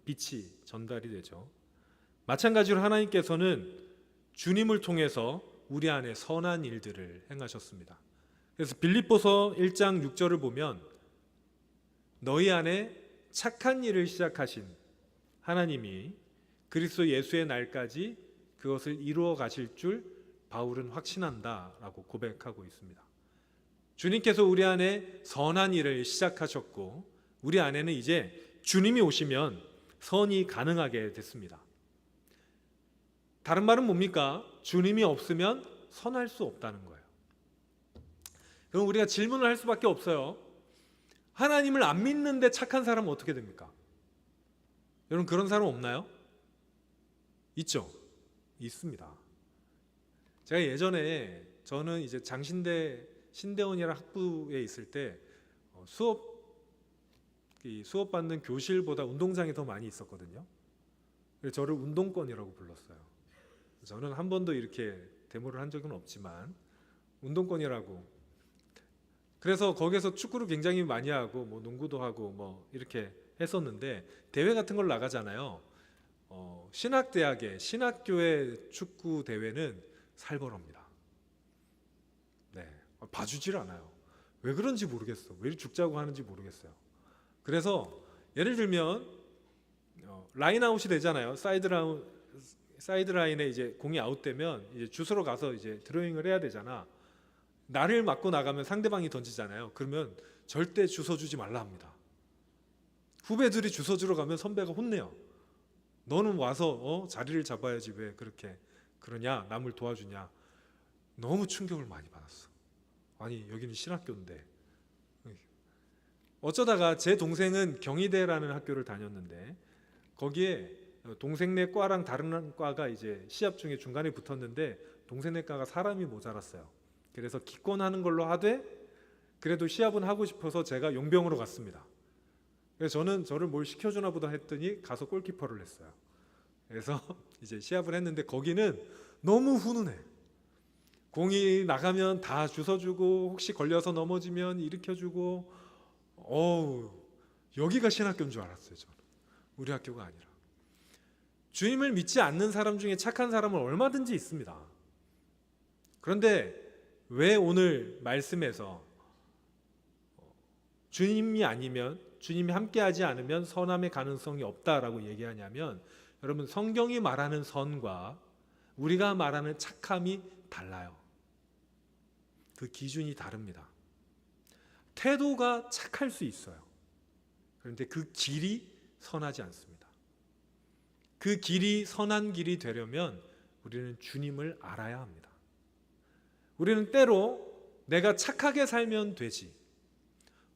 빛이 전달이 되죠. 마찬가지로 하나님께서는 주님을 통해서 우리 안에 선한 일들을 행하셨습니다. 그래서 빌립보서 1장 6절을 보면, 너희 안에 착한 일을 시작하신 하나님이 그리스도 예수의 날까지 그것을 이루어 가실 줄 바울은 확신한다 라고 고백하고 있습니다. 주님께서 우리 안에 선한 일을 시작하셨고, 우리 안에는 이제 주님이 오시면 선이 가능하게 됐습니다. 다른 말은 뭡니까? 주님이 없으면 선할 수 없다는 거예요. 그럼 우리가 질문을 할 수밖에 없어요. 하나님을 안 믿는데 착한 사람은 어떻게 됩니까? 여러분 그런 사람 없나요? 있죠? 있습니다. 제가 예전에 저는 이제 장신대 신대원이라는 학부에 있을 때 수업 받는 교실보다 운동장이 더 많이 있었거든요. 그래서 저를 운동권이라고 불렀어요. 저는 한 번도 이렇게 데모를 한 적은 없지만 운동권이라고. 그래서 거기서 축구를 굉장히 많이 하고 뭐 농구도 하고 뭐 이렇게 했었는데 대회 같은 걸 나가잖아요. 신학대학의 신학교의 축구 대회는 살벌합니다. 네, 봐주질 않아요. 왜 그런지 모르겠어. 왜 죽자고 하는지 모르겠어요. 그래서 예를 들면 라인아웃이 되잖아요. 사이드 라인에 이제 공이 아웃되면 이제 주스로 가서 이제 드로잉을 해야 되잖아. 나를 맞고 나가면 상대방이 던지잖아요. 그러면 절대 주워 주지 말라 합니다. 후배들이 주워 주러 가면 선배가 혼내요. 너는 와서 자리를 잡아야지 왜 그렇게 그러냐, 남을 도와주냐. 너무 충격을 많이 받았어. 아니 여기는 신학교인데. 어쩌다가 제 동생은 경희대라는 학교를 다녔는데 거기에 동생네 과랑 다른 과가 이제 시합 중에 중간에 붙었는데 동생네 과가 사람이 모자랐어요. 그래서 기권하는 걸로 하되 그래도 시합은 하고 싶어서 제가 용병으로 갔습니다. 그래서 저는 저를 뭘 시켜주나 보다 했더니 가서 골키퍼를 했어요. 그래서 이제 시합을 했는데 거기는 너무 훈훈해. 공이 나가면 다 주워주고 혹시 걸려서 넘어지면 일으켜주고 여기가 신학교인 줄 알았어요. 저는 우리 학교가 아니라. 주님을 믿지 않는 사람 중에 착한 사람은 얼마든지 있습니다. 그런데 왜 오늘 말씀에서 주님이 아니면 주님이 함께하지 않으면 선함의 가능성이 없다라고 얘기하냐면 여러분 성경이 말하는 선과 우리가 말하는 착함이 달라요. 그 기준이 다릅니다. 태도가 착할 수 있어요. 그런데 그 길이 선하지 않습니다. 그 길이 선한 길이 되려면 우리는 주님을 알아야 합니다. 우리는 때로 내가 착하게 살면 되지.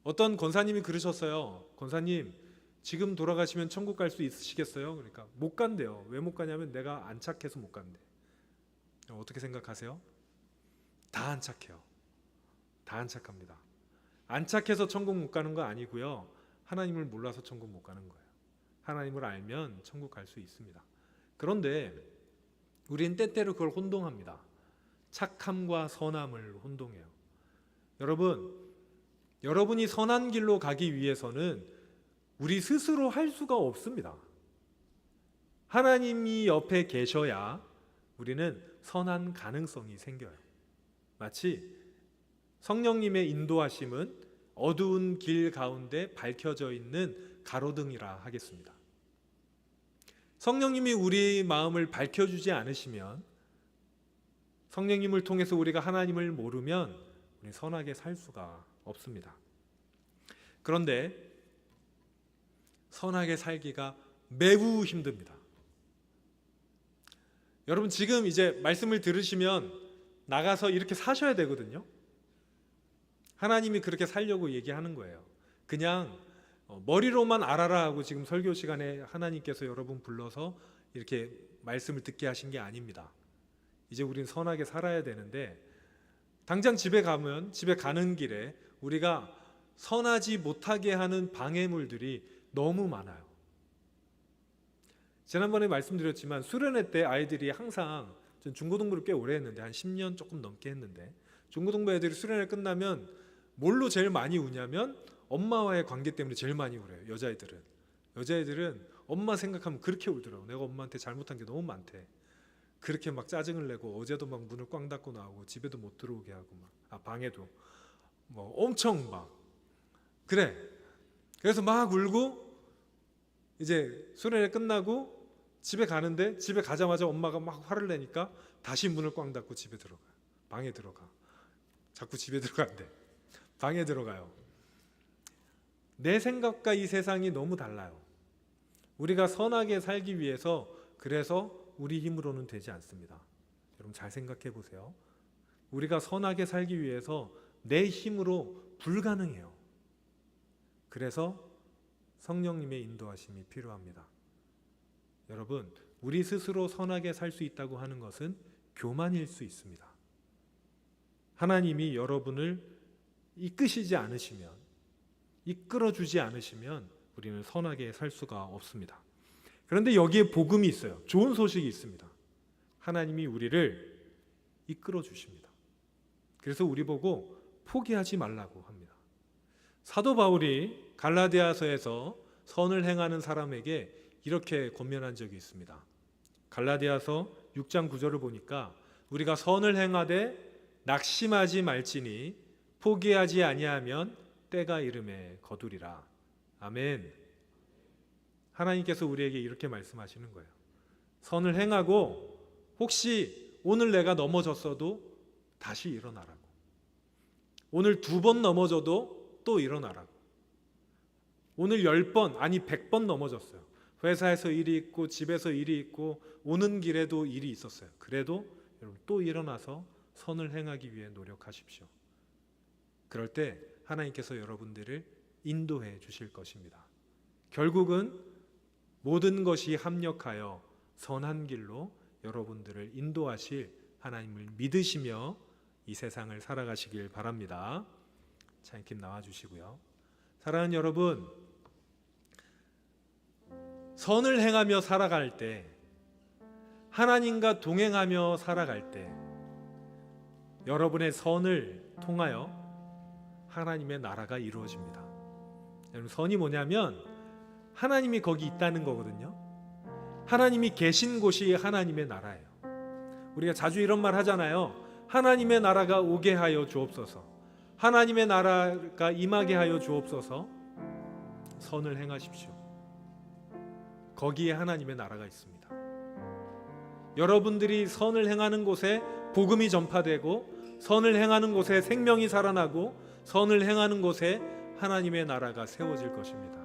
어떤 권사님이 그러셨어요. 권사님 지금 돌아가시면 천국 갈 수 있으시겠어요? 그러니까 못 간대요. 왜 못 가냐면 내가 안 착해서 못 간대. 어떻게 생각하세요? 다 안 착해요. 다 안 착합니다. 안 착해서 천국 못 가는 거 아니고요. 하나님을 몰라서 천국 못 가는 거예요. 하나님을 알면 천국 갈 수 있습니다. 그런데 우리는 때때로 그걸 혼동합니다. 착함과 선함을 혼동해요. 여러분이 선한 길로 가기 위해서는 우리 스스로 할 수가 없습니다. 하나님이 옆에 계셔야 우리는 선한 가능성이 생겨요. 마치 성령님의 인도하심은 어두운 길 가운데 밝혀져 있는 가로등이라 하겠습니다. 성령님이 우리 마음을 밝혀주지 않으시면, 성령님을 통해서 우리가 하나님을 모르면 우리 선하게 살 수가 없습니다. 그런데 선하게 살기가 매우 힘듭니다. 여러분 지금 이제 말씀을 들으시면 나가서 이렇게 사셔야 되거든요. 하나님이 그렇게 살려고 얘기하는 거예요. 그냥 머리로만 알아라 하고 지금 설교 시간에 하나님께서 여러분 불러서 이렇게 말씀을 듣게 하신 게 아닙니다. 이제 우리는 선하게 살아야 되는데 당장 집에 가는 길에 우리가 선하지 못하게 하는 방해물들이 너무 많아요. 지난번에 말씀드렸지만 수련회 때 아이들이 항상, 전 중고등부를 꽤 오래 했는데 한 10년 조금 넘게 했는데 중고등부 애들이 수련회 끝나면 뭘로 제일 많이 우냐면 엄마와의 관계 때문에 제일 많이 울어요. 여자애들은 엄마 생각하면 그렇게 울더라고. 내가 엄마한테 잘못한 게 너무 많대. 그렇게 막 짜증을 내고 어제도 막 문을 꽝 닫고 나오고 집에도 못 들어오게 하고 방에도 뭐 엄청 막 그래. 그래서 막 울고 이제 수련회 끝나고 집에 가는데 집에 가자마자 엄마가 막 화를 내니까 다시 문을 꽝 닫고 집에 들어가요. 방에 들어가. 자꾸 집에 들어간대. 방에 들어가요. 내 생각과 이 세상이 너무 달라요. 우리가 선하게 살기 위해서 그래서 우리 힘으로는 되지 않습니다. 여러분 잘 생각해 보세요. 우리가 선하게 살기 위해서 내 힘으로 불가능해요. 그래서 성령님의 인도하심이 필요합니다. 여러분, 우리 스스로 선하게 살 수 있다고 하는 것은 교만일 수 있습니다. 하나님이 여러분을 이끄시지 않으시면, 이끌어주지 않으시면 우리는 선하게 살 수가 없습니다. 그런데 여기에 복음이 있어요. 좋은 소식이 있습니다. 하나님이 우리를 이끌어 주십니다. 그래서 우리 보고 포기하지 말라고 합니다. 사도 바울이 갈라디아서에서 선을 행하는 사람에게 이렇게 권면한 적이 있습니다. 갈라디아서 6장 9절을 보니까 우리가 선을 행하되 낙심하지 말지니 포기하지 아니하면 때가 이름에 거두리라. 아멘. 하나님께서 우리에게 이렇게 말씀하시는 거예요. 선을 행하고 혹시 오늘 내가 넘어졌어도 다시 일어나라고. 오늘 2번 넘어져도 또 일어나라고. 오늘 10번 아니 100번 넘어졌어요. 회사에서 일이 있고 집에서 일이 있고 오는 길에도 일이 있었어요. 그래도 여러분 또 일어나서 선을 행하기 위해 노력하십시오. 그럴 때 하나님께서 여러분들을 인도해 주실 것입니다. 결국은 모든 것이 합력하여 선한 길로 여러분들을 인도하실 하나님을 믿으시며 이 세상을 살아가시길 바랍니다. 찬양팀 나와주시고요. 사랑하는 여러분, 선을 행하며 살아갈 때, 하나님과 동행하며 살아갈 때 여러분의 선을 통하여 하나님의 나라가 이루어집니다. 여러분, 선이 뭐냐면 하나님이 거기 있다는 거거든요. 하나님이 계신 곳이 하나님의 나라예요. 우리가 자주 이런 말 하잖아요. 하나님의 나라가 오게 하여 주옵소서. 하나님의 나라가 임하게 하여 주옵소서. 선을 행하십시오. 거기에 하나님의 나라가 있습니다. 여러분들이 선을 행하는 곳에 복음이 전파되고, 선을 행하는 곳에 생명이 살아나고, 선을 행하는 곳에 하나님의 나라가 세워질 것입니다.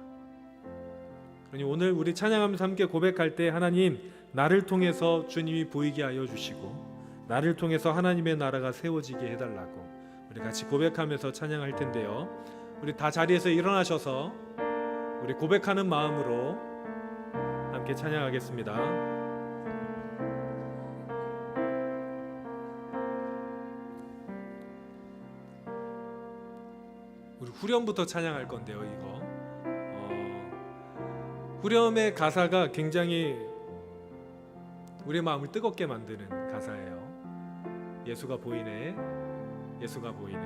그러니 오늘 우리 찬양하면서 함께 고백할 때, 하나님, 나를 통해서 주님이 보이게 하여 주시고 나를 통해서 하나님의 나라가 세워지게 해달라고 우리 같이 고백하면서 찬양할 텐데요. 우리 다 자리에서 일어나셔서 우리 고백하는 마음으로 함께 찬양하겠습니다. 우리 후렴부터 찬양할 건데요. 이거 후렴의 가사가 굉장히 우리의 마음을 뜨겁게 만드는 가사예요. 예수가 보이네, 예수가 보이네,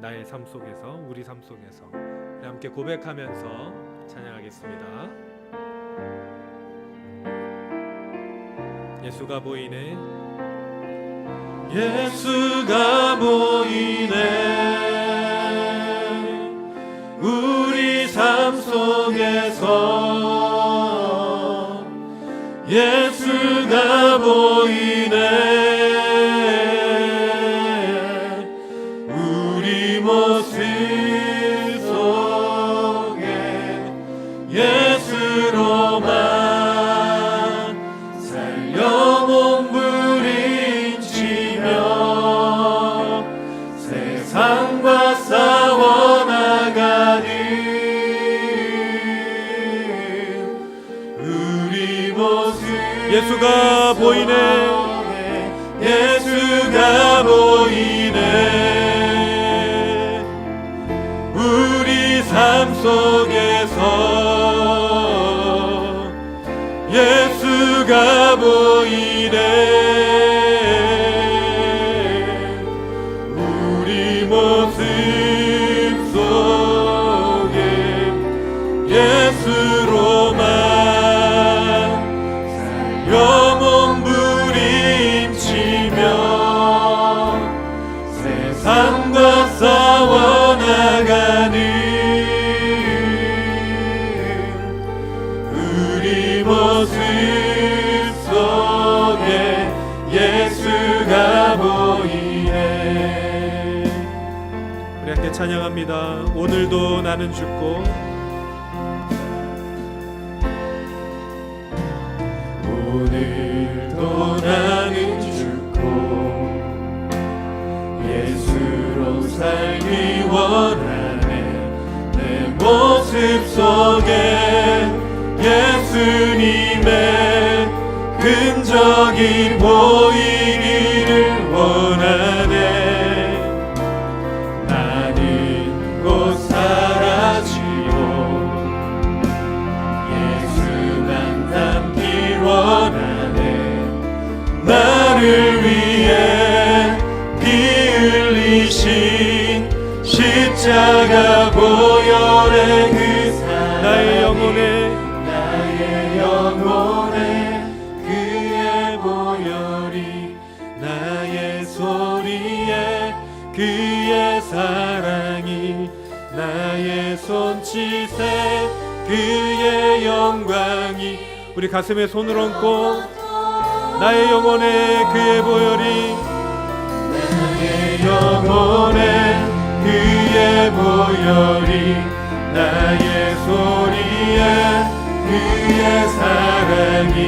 나의 삶 속에서, 우리 삶 속에서. 우리 함께 고백하면서 찬양하겠습니다. 예수가 보이네, 예수가 보이네, 우리 삶 속에서 예수가 보이네, 우리 모습 속에 예수로만 살려 몸부림치며 세상과 싸워나가는 우리 모습. 예수가 보이네, 예수가 보이네, 우리 삶 속에서 예수가 보이네, 우리 모습 속에 예수로만 살려 몸부림치며 세상과 싸워나가는 우리 모습 속에 예수가 보이네. 우리 함께 찬양합니다. 오늘도 나는 죽고 오늘도 나는 죽고 예수로 살기 원하네. 내 모습 속에 예수님의 흔적이 보이기를 원하네. 나는 곧 사라지고 예수만 닮길 원하네. 나를 위해 피 흘리신 십자가 보혈의 그 사랑, 나의 영혼에 그의 보혈이, 나의 소리에 그의 사랑이, 나의 손짓에 그의 영광이. 우리 가슴에 손을 얹고 나의 영혼에 그의 보혈이, 나의 영혼에 그의 보혈이, 나의 소리에 그의 사랑이,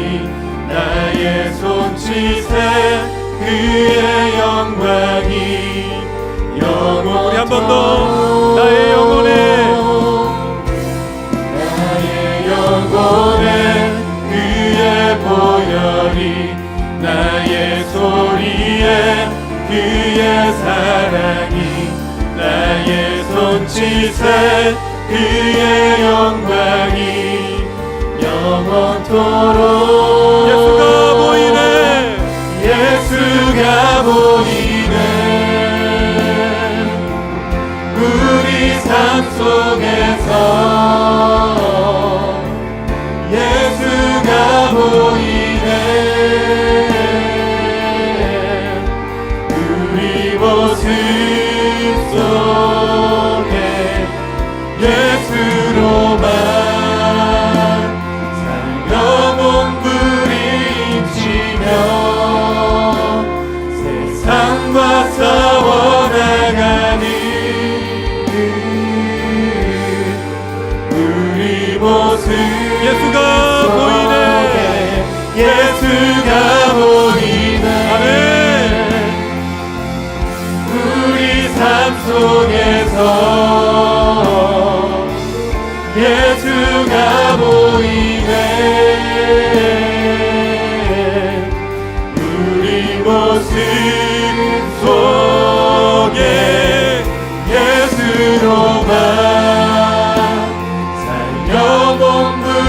나의 손짓에 그의 영광이. 영원 우리 한 번 더 나의 영혼에 그의 보혈이, 나의 소리에 그의 사랑이, 나의 손짓에 그의 영광이. 영원토록 예수가 보이네. 예수가 보이네. 우리 삶 속에서 예수가 보이네. 우리 모습 속에 예수로만 살려 몸부림치며 세상과 싸워나가는 우리 모습. 예수가 보이네. 예수가 보이네. 아멘. 우리 삶 속에서 예수가 보이네. 우리 모습 속에 예수로만 살려 몸부림치며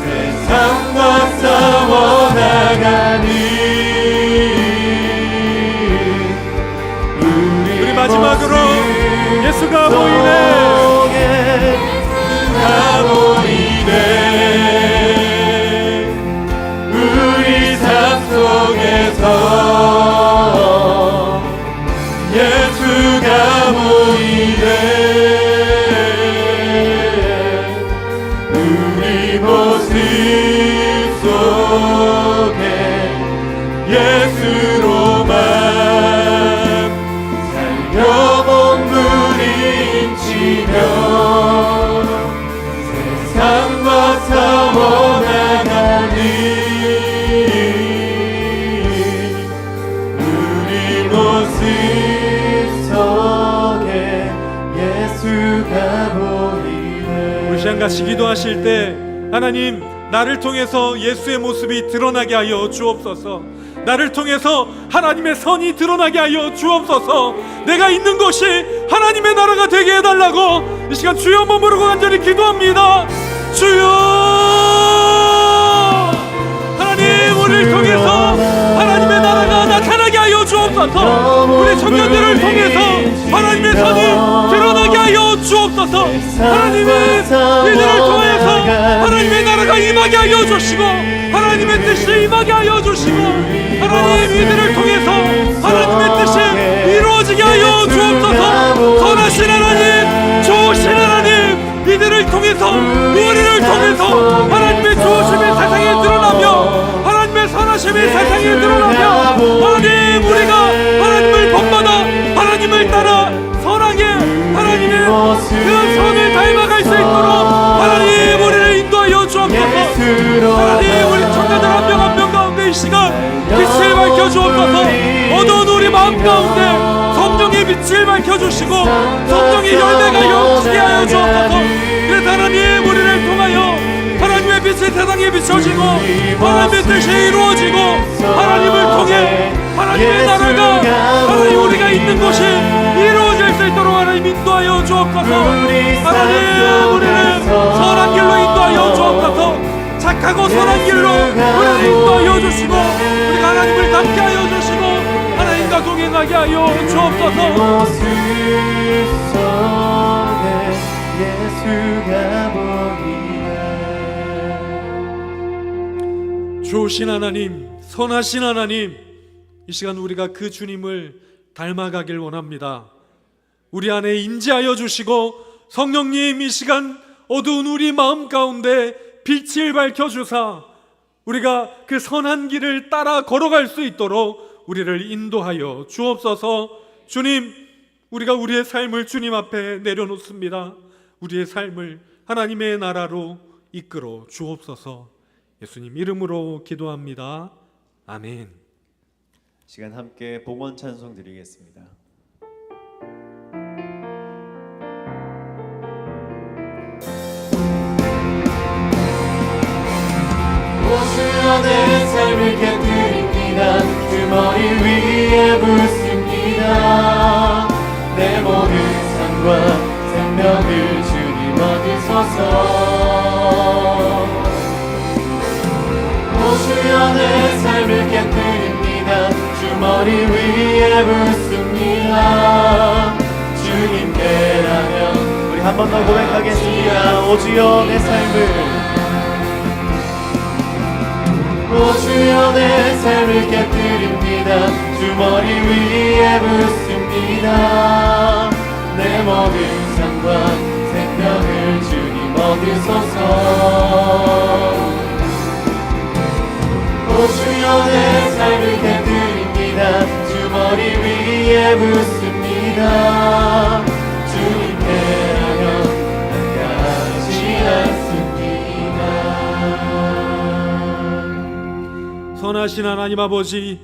세상과 싸워나가는 우리 마지막으로 예수가 보이네. 예수가 보이네. 우리 삶 속에서 예수가 보이네. 우리 모습 속에 예수로만 살려 몸부림치며 세상과 싸워나가는 우리 모습 속에 예수가 보이네. 우리 시간 같이 기도하실 때 하나님, 나를 통해서 예수의 모습이 드러나게 하여 주옵소서. 나를 통해서 하나님의 선이 드러나게 하여 주옵소서. 내가 있는 곳이 하나님의 나라가 되게 해달라고 이 시간 주여 한번 부르고 간절히 기도합니다. 주여, 하나님, 우리를 통해서 하나님의 나라가 나타나게 하여 주옵소서. 우리 청년들을 통해서 하나님의 선이 드러나게 하여 주옵소서. 하나님은 이들을 통해서 하나님의 나라가 임하게 하여 주시고 하나님의 뜻이 임하게 하여 주시고 하나님, 이들을 통해서 하나님의 뜻이 이루어지게 하여 주옵소서. 선하신 하나님, 좋으신 하나님, 이들을 통해서 우리를 통해서 하나님의 좋으심이 세상에 드러나며 하나님의 선하심이 세상에 드러나며 하나님, 우리가 하나님을 본받아 하나님을 따라 선하게 하나님의 그 선을 닮아갈 수 있도록 하나님, 우리를 인도하여 시간 빛을 밝혀 주옵소서. 어두운 우리 마음 가운데 성령의 빛을 밝혀 주시고 성령의 열매가 영치게 하여 주옵소서. 그래서 하나님 우리를 통하여 하나님의 빛이 세상에 비춰지고 하나님의 뜻이 이루어지고 하나님을 통해 하나님의 나라가 하나님 우리가 있는 곳이 이루어질 수 있도록 하나님 인도하여 주옵소서. 하나님 우리를 선한 길로 인도하여 주옵소서. 착하고 선한 길로 우리를 인도하여 주시고 우리가 하나님을 닮게 하여 주시고 하나님과 동행하게 하여 주옵소서. 모습 속에 예수가 보이네. 좋으신 하나님, 선하신 하나님, 이 시간 우리가 그 주님을 닮아가길 원합니다. 우리 안에 임재하여 주시고 성령님 이 시간 어두운 우리 마음 가운데 빛을 밝혀주사 우리가 그 선한 길을 따라 걸어갈 수 있도록 우리를 인도하여 주옵소서. 주님, 우리가 우리의 삶을 주님 앞에 내려놓습니다. 우리의 삶을 하나님의 나라로 이끌어 주옵소서. 예수님 이름으로 기도합니다. 아멘. 시간 함께 봉헌 찬송 드리겠습니다. 내 삶을 곁들입니다. 그 머리 위에 붓습니다. 내 모든 삶과 생명을 주님 얻으소서. 주여 내 삶을 곁들입니다. 주 머리 위에 붓습니다. 주님께라면 우리 한 번 더 고백하겠습니다. 오 주여 내 삶을 오 주여 내 삶을 곁들입니다. 주 머리 위에 붓습니다. 내 모든 삶과 생명을 주님 얻으소서. 오 주여 내 삶을 곁들입니다. 주 머리 위에 붓습니다. 주님께라면 나가지 않습니다. 선하신 하나님 아버지,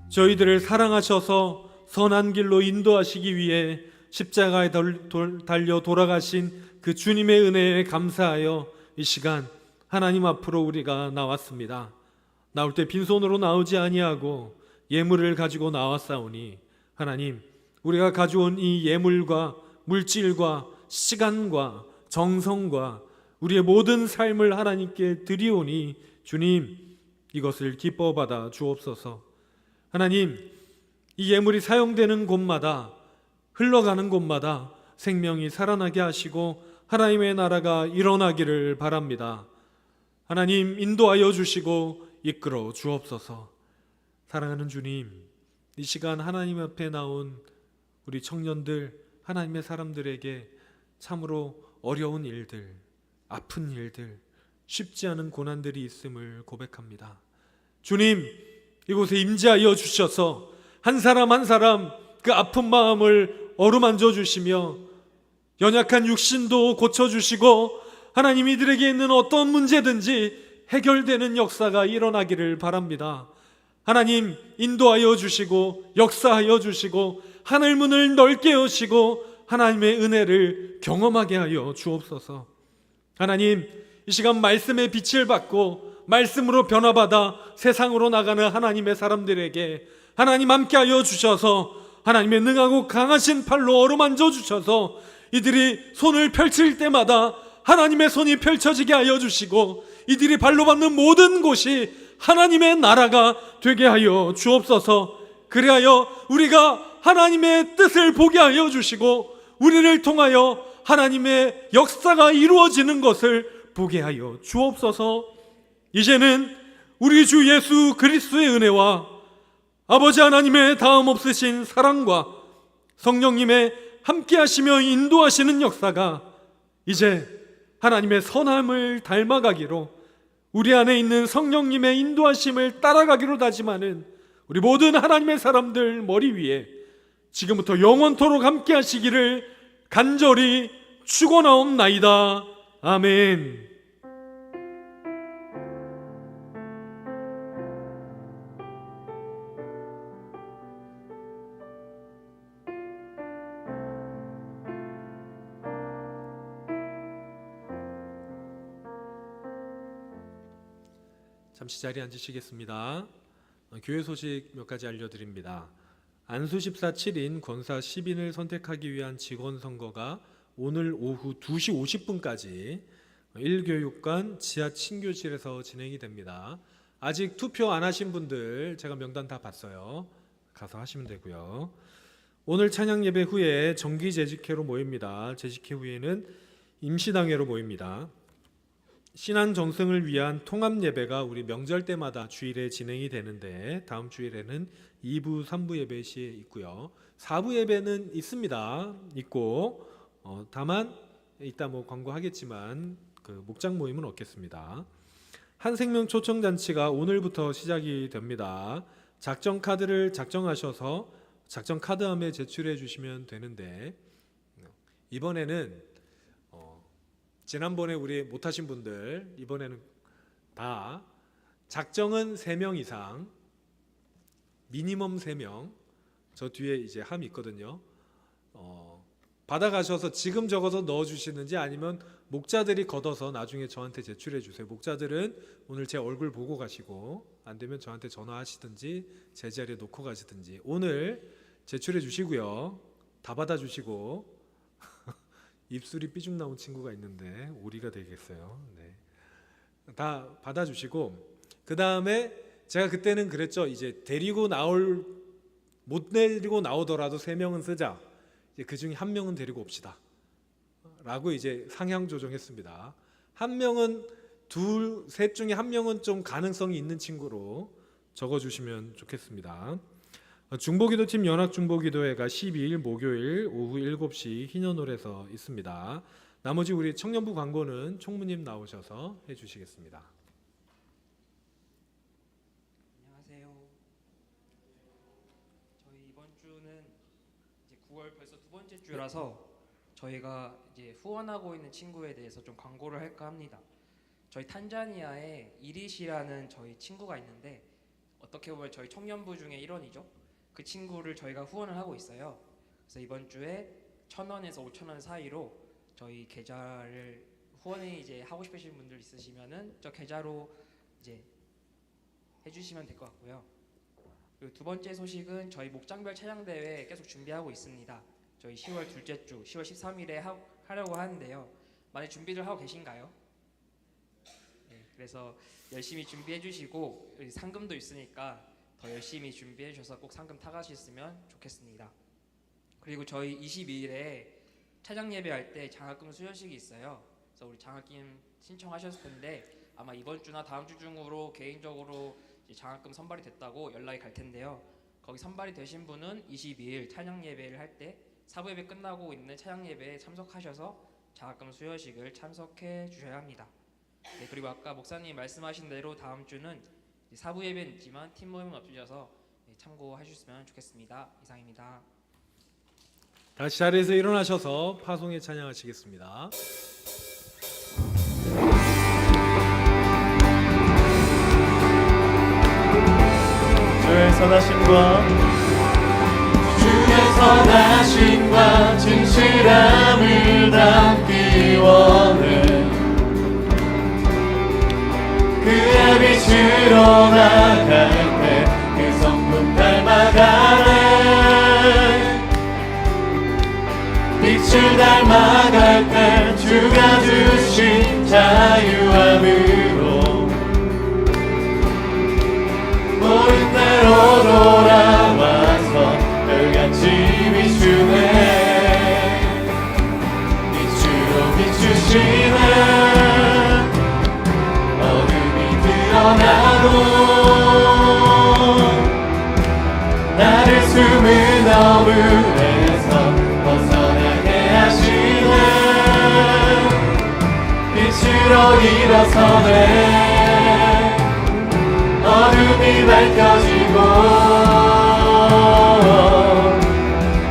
저희들을 사랑하셔서 선한 길로 인도하시기 위해 십자가에 달려 돌아가신 그 주님의 은혜에 감사하여 이 시간 하나님 앞으로 우리가 나왔습니다. 나올 때 빈손으로 나오지 아니하고 예물을 가지고 나왔사오니 하나님, 우리가 가져온 이 예물과 물질과 시간과 정성과 우리의 모든 삶을 하나님께 드리오니 주님, 이것을 기뻐 받아 주옵소서. 하나님, 이 예물이 사용되는 곳마다, 흘러가는 곳마다 생명이 살아나게 하시고 하나님의 나라가 일어나기를 바랍니다. 하나님, 인도하여 주시고 이끌어 주옵소서. 사랑하는 주님, 이 시간 하나님 앞에 나온 우리 청년들, 하나님의 사람들에게 참으로 어려운 일들, 아픈 일들, 쉽지 않은 고난들이 있음을 고백합니다. 주님, 이곳에 임재하여 주셔서 한 사람 한 사람 그 아픈 마음을 어루만져 주시며 연약한 육신도 고쳐주시고 하나님, 이들에게 있는 어떤 문제든지 해결되는 역사가 일어나기를 바랍니다. 하나님, 인도하여 주시고 역사하여 주시고 하늘문을 넓게 여시고 하나님의 은혜를 경험하게 하여 주옵소서. 하나님, 이 시간 말씀의 빛을 받고 말씀으로 변화받아 세상으로 나가는 하나님의 사람들에게 하나님 함께하여 주셔서 하나님의 능하고 강하신 팔로 어루만져 주셔서 이들이 손을 펼칠 때마다 하나님의 손이 펼쳐지게 하여 주시고 이들이 발로 밟는 모든 곳이 하나님의 나라가 되게 하여 주옵소서. 그리하여 우리가 하나님의 뜻을 보게 하여 주시고 우리를 통하여 하나님의 역사가 이루어지는 것을 보게 하여 주옵소서. 이제는 우리 주 예수 그리스도의 은혜와 아버지 하나님의 다음 없으신 사랑과 성령님의 함께 하시며 인도하시는 역사가 이제 하나님의 선함을 닮아가기로, 우리 안에 있는 성령님의 인도하심을 따라가기로 다짐하는 우리 모든 하나님의 사람들 머리 위에 지금부터 영원토록 함께 하시기를 간절히 축원하옵나이다. 아멘. 잠시 자리에 앉으시겠습니다. 교회 소식 몇 가지 알려드립니다. 안수 14 7인, 권사 10인을 선택하기 위한 직원 선거가 오늘 오후 2시 50분까지 1교육관 지하 친교실에서 진행이 됩니다. 아직 투표 안 하신 분들 제가 명단 다 봤어요. 가서 하시면 되고요. 오늘 찬양 예배 후에 정기 재직회로 모입니다. 재직회 후에는 임시당회로 모입니다. 신앙 정승을 위한 통합 예배가 우리 명절 때마다 주일에 진행이 되는데 다음 주일에는 2부, 3부 예배 시에 있고요. 4부 예배는 있고 다만 이따 광고하겠지만 그 목장 모임은 없겠습니다. 한생명 초청잔치가 오늘부터 시작이 됩니다. 작정 카드를 작정하셔서 작정 카드함에 제출해 주시면 되는데 이번에는 지난번에 우리 못하신 분들 이번에는 다 작정은 3명 이상, 미니멈 3명, 저 뒤에 이제 함이 있거든요. 받아가셔서 지금 적어서 넣어주시는지 아니면 목자들이 걷어서 나중에 저한테 제출해 주세요. 목자들은 오늘 제 얼굴 보고 가시고 안 되면 저한테 전화하시든지 제 자리에 놓고 가시든지 오늘 제출해 주시고요. 다 받아주시고 입술이 삐죽 나온 친구가 있는데 오리가 되겠어요. 네. 다 받아주시고 그 다음에 제가 그때는 그랬죠. 이제 못 데리고 나오더라도 3명은 쓰자. 이제 그 중에 1명은 데리고 옵시다. 라고 이제 상향 조정했습니다. 1명은 셋 중에 1명은 좀 가능성이 있는 친구로 적어주시면 좋겠습니다. 중보기도팀 연합중보기도회가 12일 목요일 오후 7시 희년홀에서 있습니다. 나머지 우리 청년부 광고는 총무님 나오셔서 해주시겠습니다. 안녕하세요. 저희 이번 주는 이제 9월 벌써 2번째 주라서 저희가 이제 후원하고 있는 친구에 대해서 좀 광고를 할까 합니다. 저희 탄자니아에 이리시라는 저희 친구가 있는데 어떻게 보면 저희 청년부 중에 일원이죠. 그 친구를 저희가 후원을 하고 있어요. 그래서 이번 주에 1,000원에서 5,000원 사이로 저희 계좌를 후원을 이제 하고 싶으신 분들 있으시면은 저 계좌로 이제 해주시면 될 것 같고요. 그리고 두 번째 소식은 저희 목장별 찬양 대회 계속 준비하고 있습니다. 저희 10월 둘째 주 10월 13일에 하려고 하는데요. 많이 준비를 하고 계신가요? 네, 그래서 열심히 준비해 주시고 상금도 있으니까 더 열심히 준비해 주셔서 꼭 상금 타가셨으면 좋겠습니다. 그리고 저희 22일에 찬양 예배할 때 장학금 수여식이 있어요. 그래서 우리 장학금 신청하셨을 텐데 아마 이번 주나 다음 주 중으로 개인적으로 이제 장학금 선발이 됐다고 연락이 갈 텐데요. 거기 선발이 되신 분은 22일 찬양 예배를 할 때 사부 예배 끝나고 있는 찬양 예배에 참석하셔서 장학금 수여식을 참석해 주셔야 합니다. 네, 그리고 아까 목사님 말씀하신 대로 다음 주는 사부 예배는 있지만 팀 모임은 없으셔서 참고하셨으면 좋겠습니다. 이상입니다. 다시 자리에서 일어나셔서 파송에 찬양하시겠습니다. 주의 선하심과 진실함을 담기 원해 그의 빛으로 나갈 때 그 성품 닮아가네 빛을 닮아갈 때 주가 주신 자유함으로 모든 대로 돌아와서 별같이 비추네 빛으로 비추시네 어둠이 드러나도 나를 숨은 어둠에서 벗어나게 하시네 빛으로 일어서네 어둠이 밝혀지고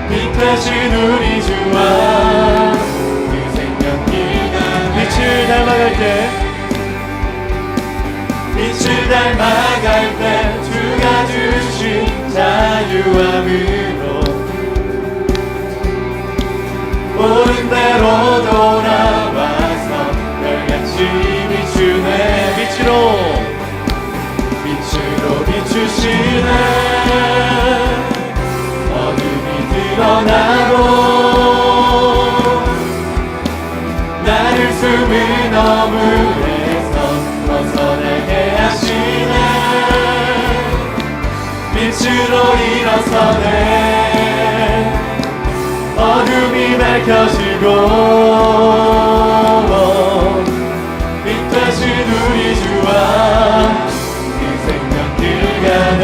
빛나신 우리 주와 그 생명길가 빛을 닮아갈 때 빛을 닮아갈 때 주가 주신 자유함으로 옳은 대로 돌아와서 별같이 비추네 빛으로 어둠에서 벗어나게 하시네 빛으로 일어서네 어둠이 밝혀지고 빛 되신 우리 주와 이 생명길 가네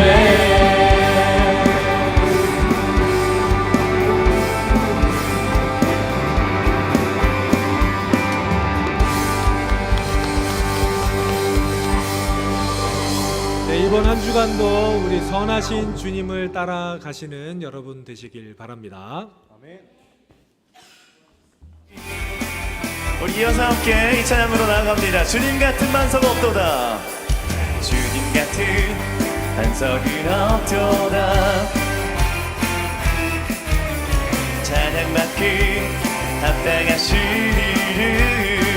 네, 이번 한 주간도 우리 선하신 주님을 따라가시는 여러분 되시길 바랍니다. 우리 이어서 함께 이 찬양으로 나아갑니다. 주님 같은 반석 없도다. 주님 같은 반석은 없도다. 찬양받기 합당하신 이름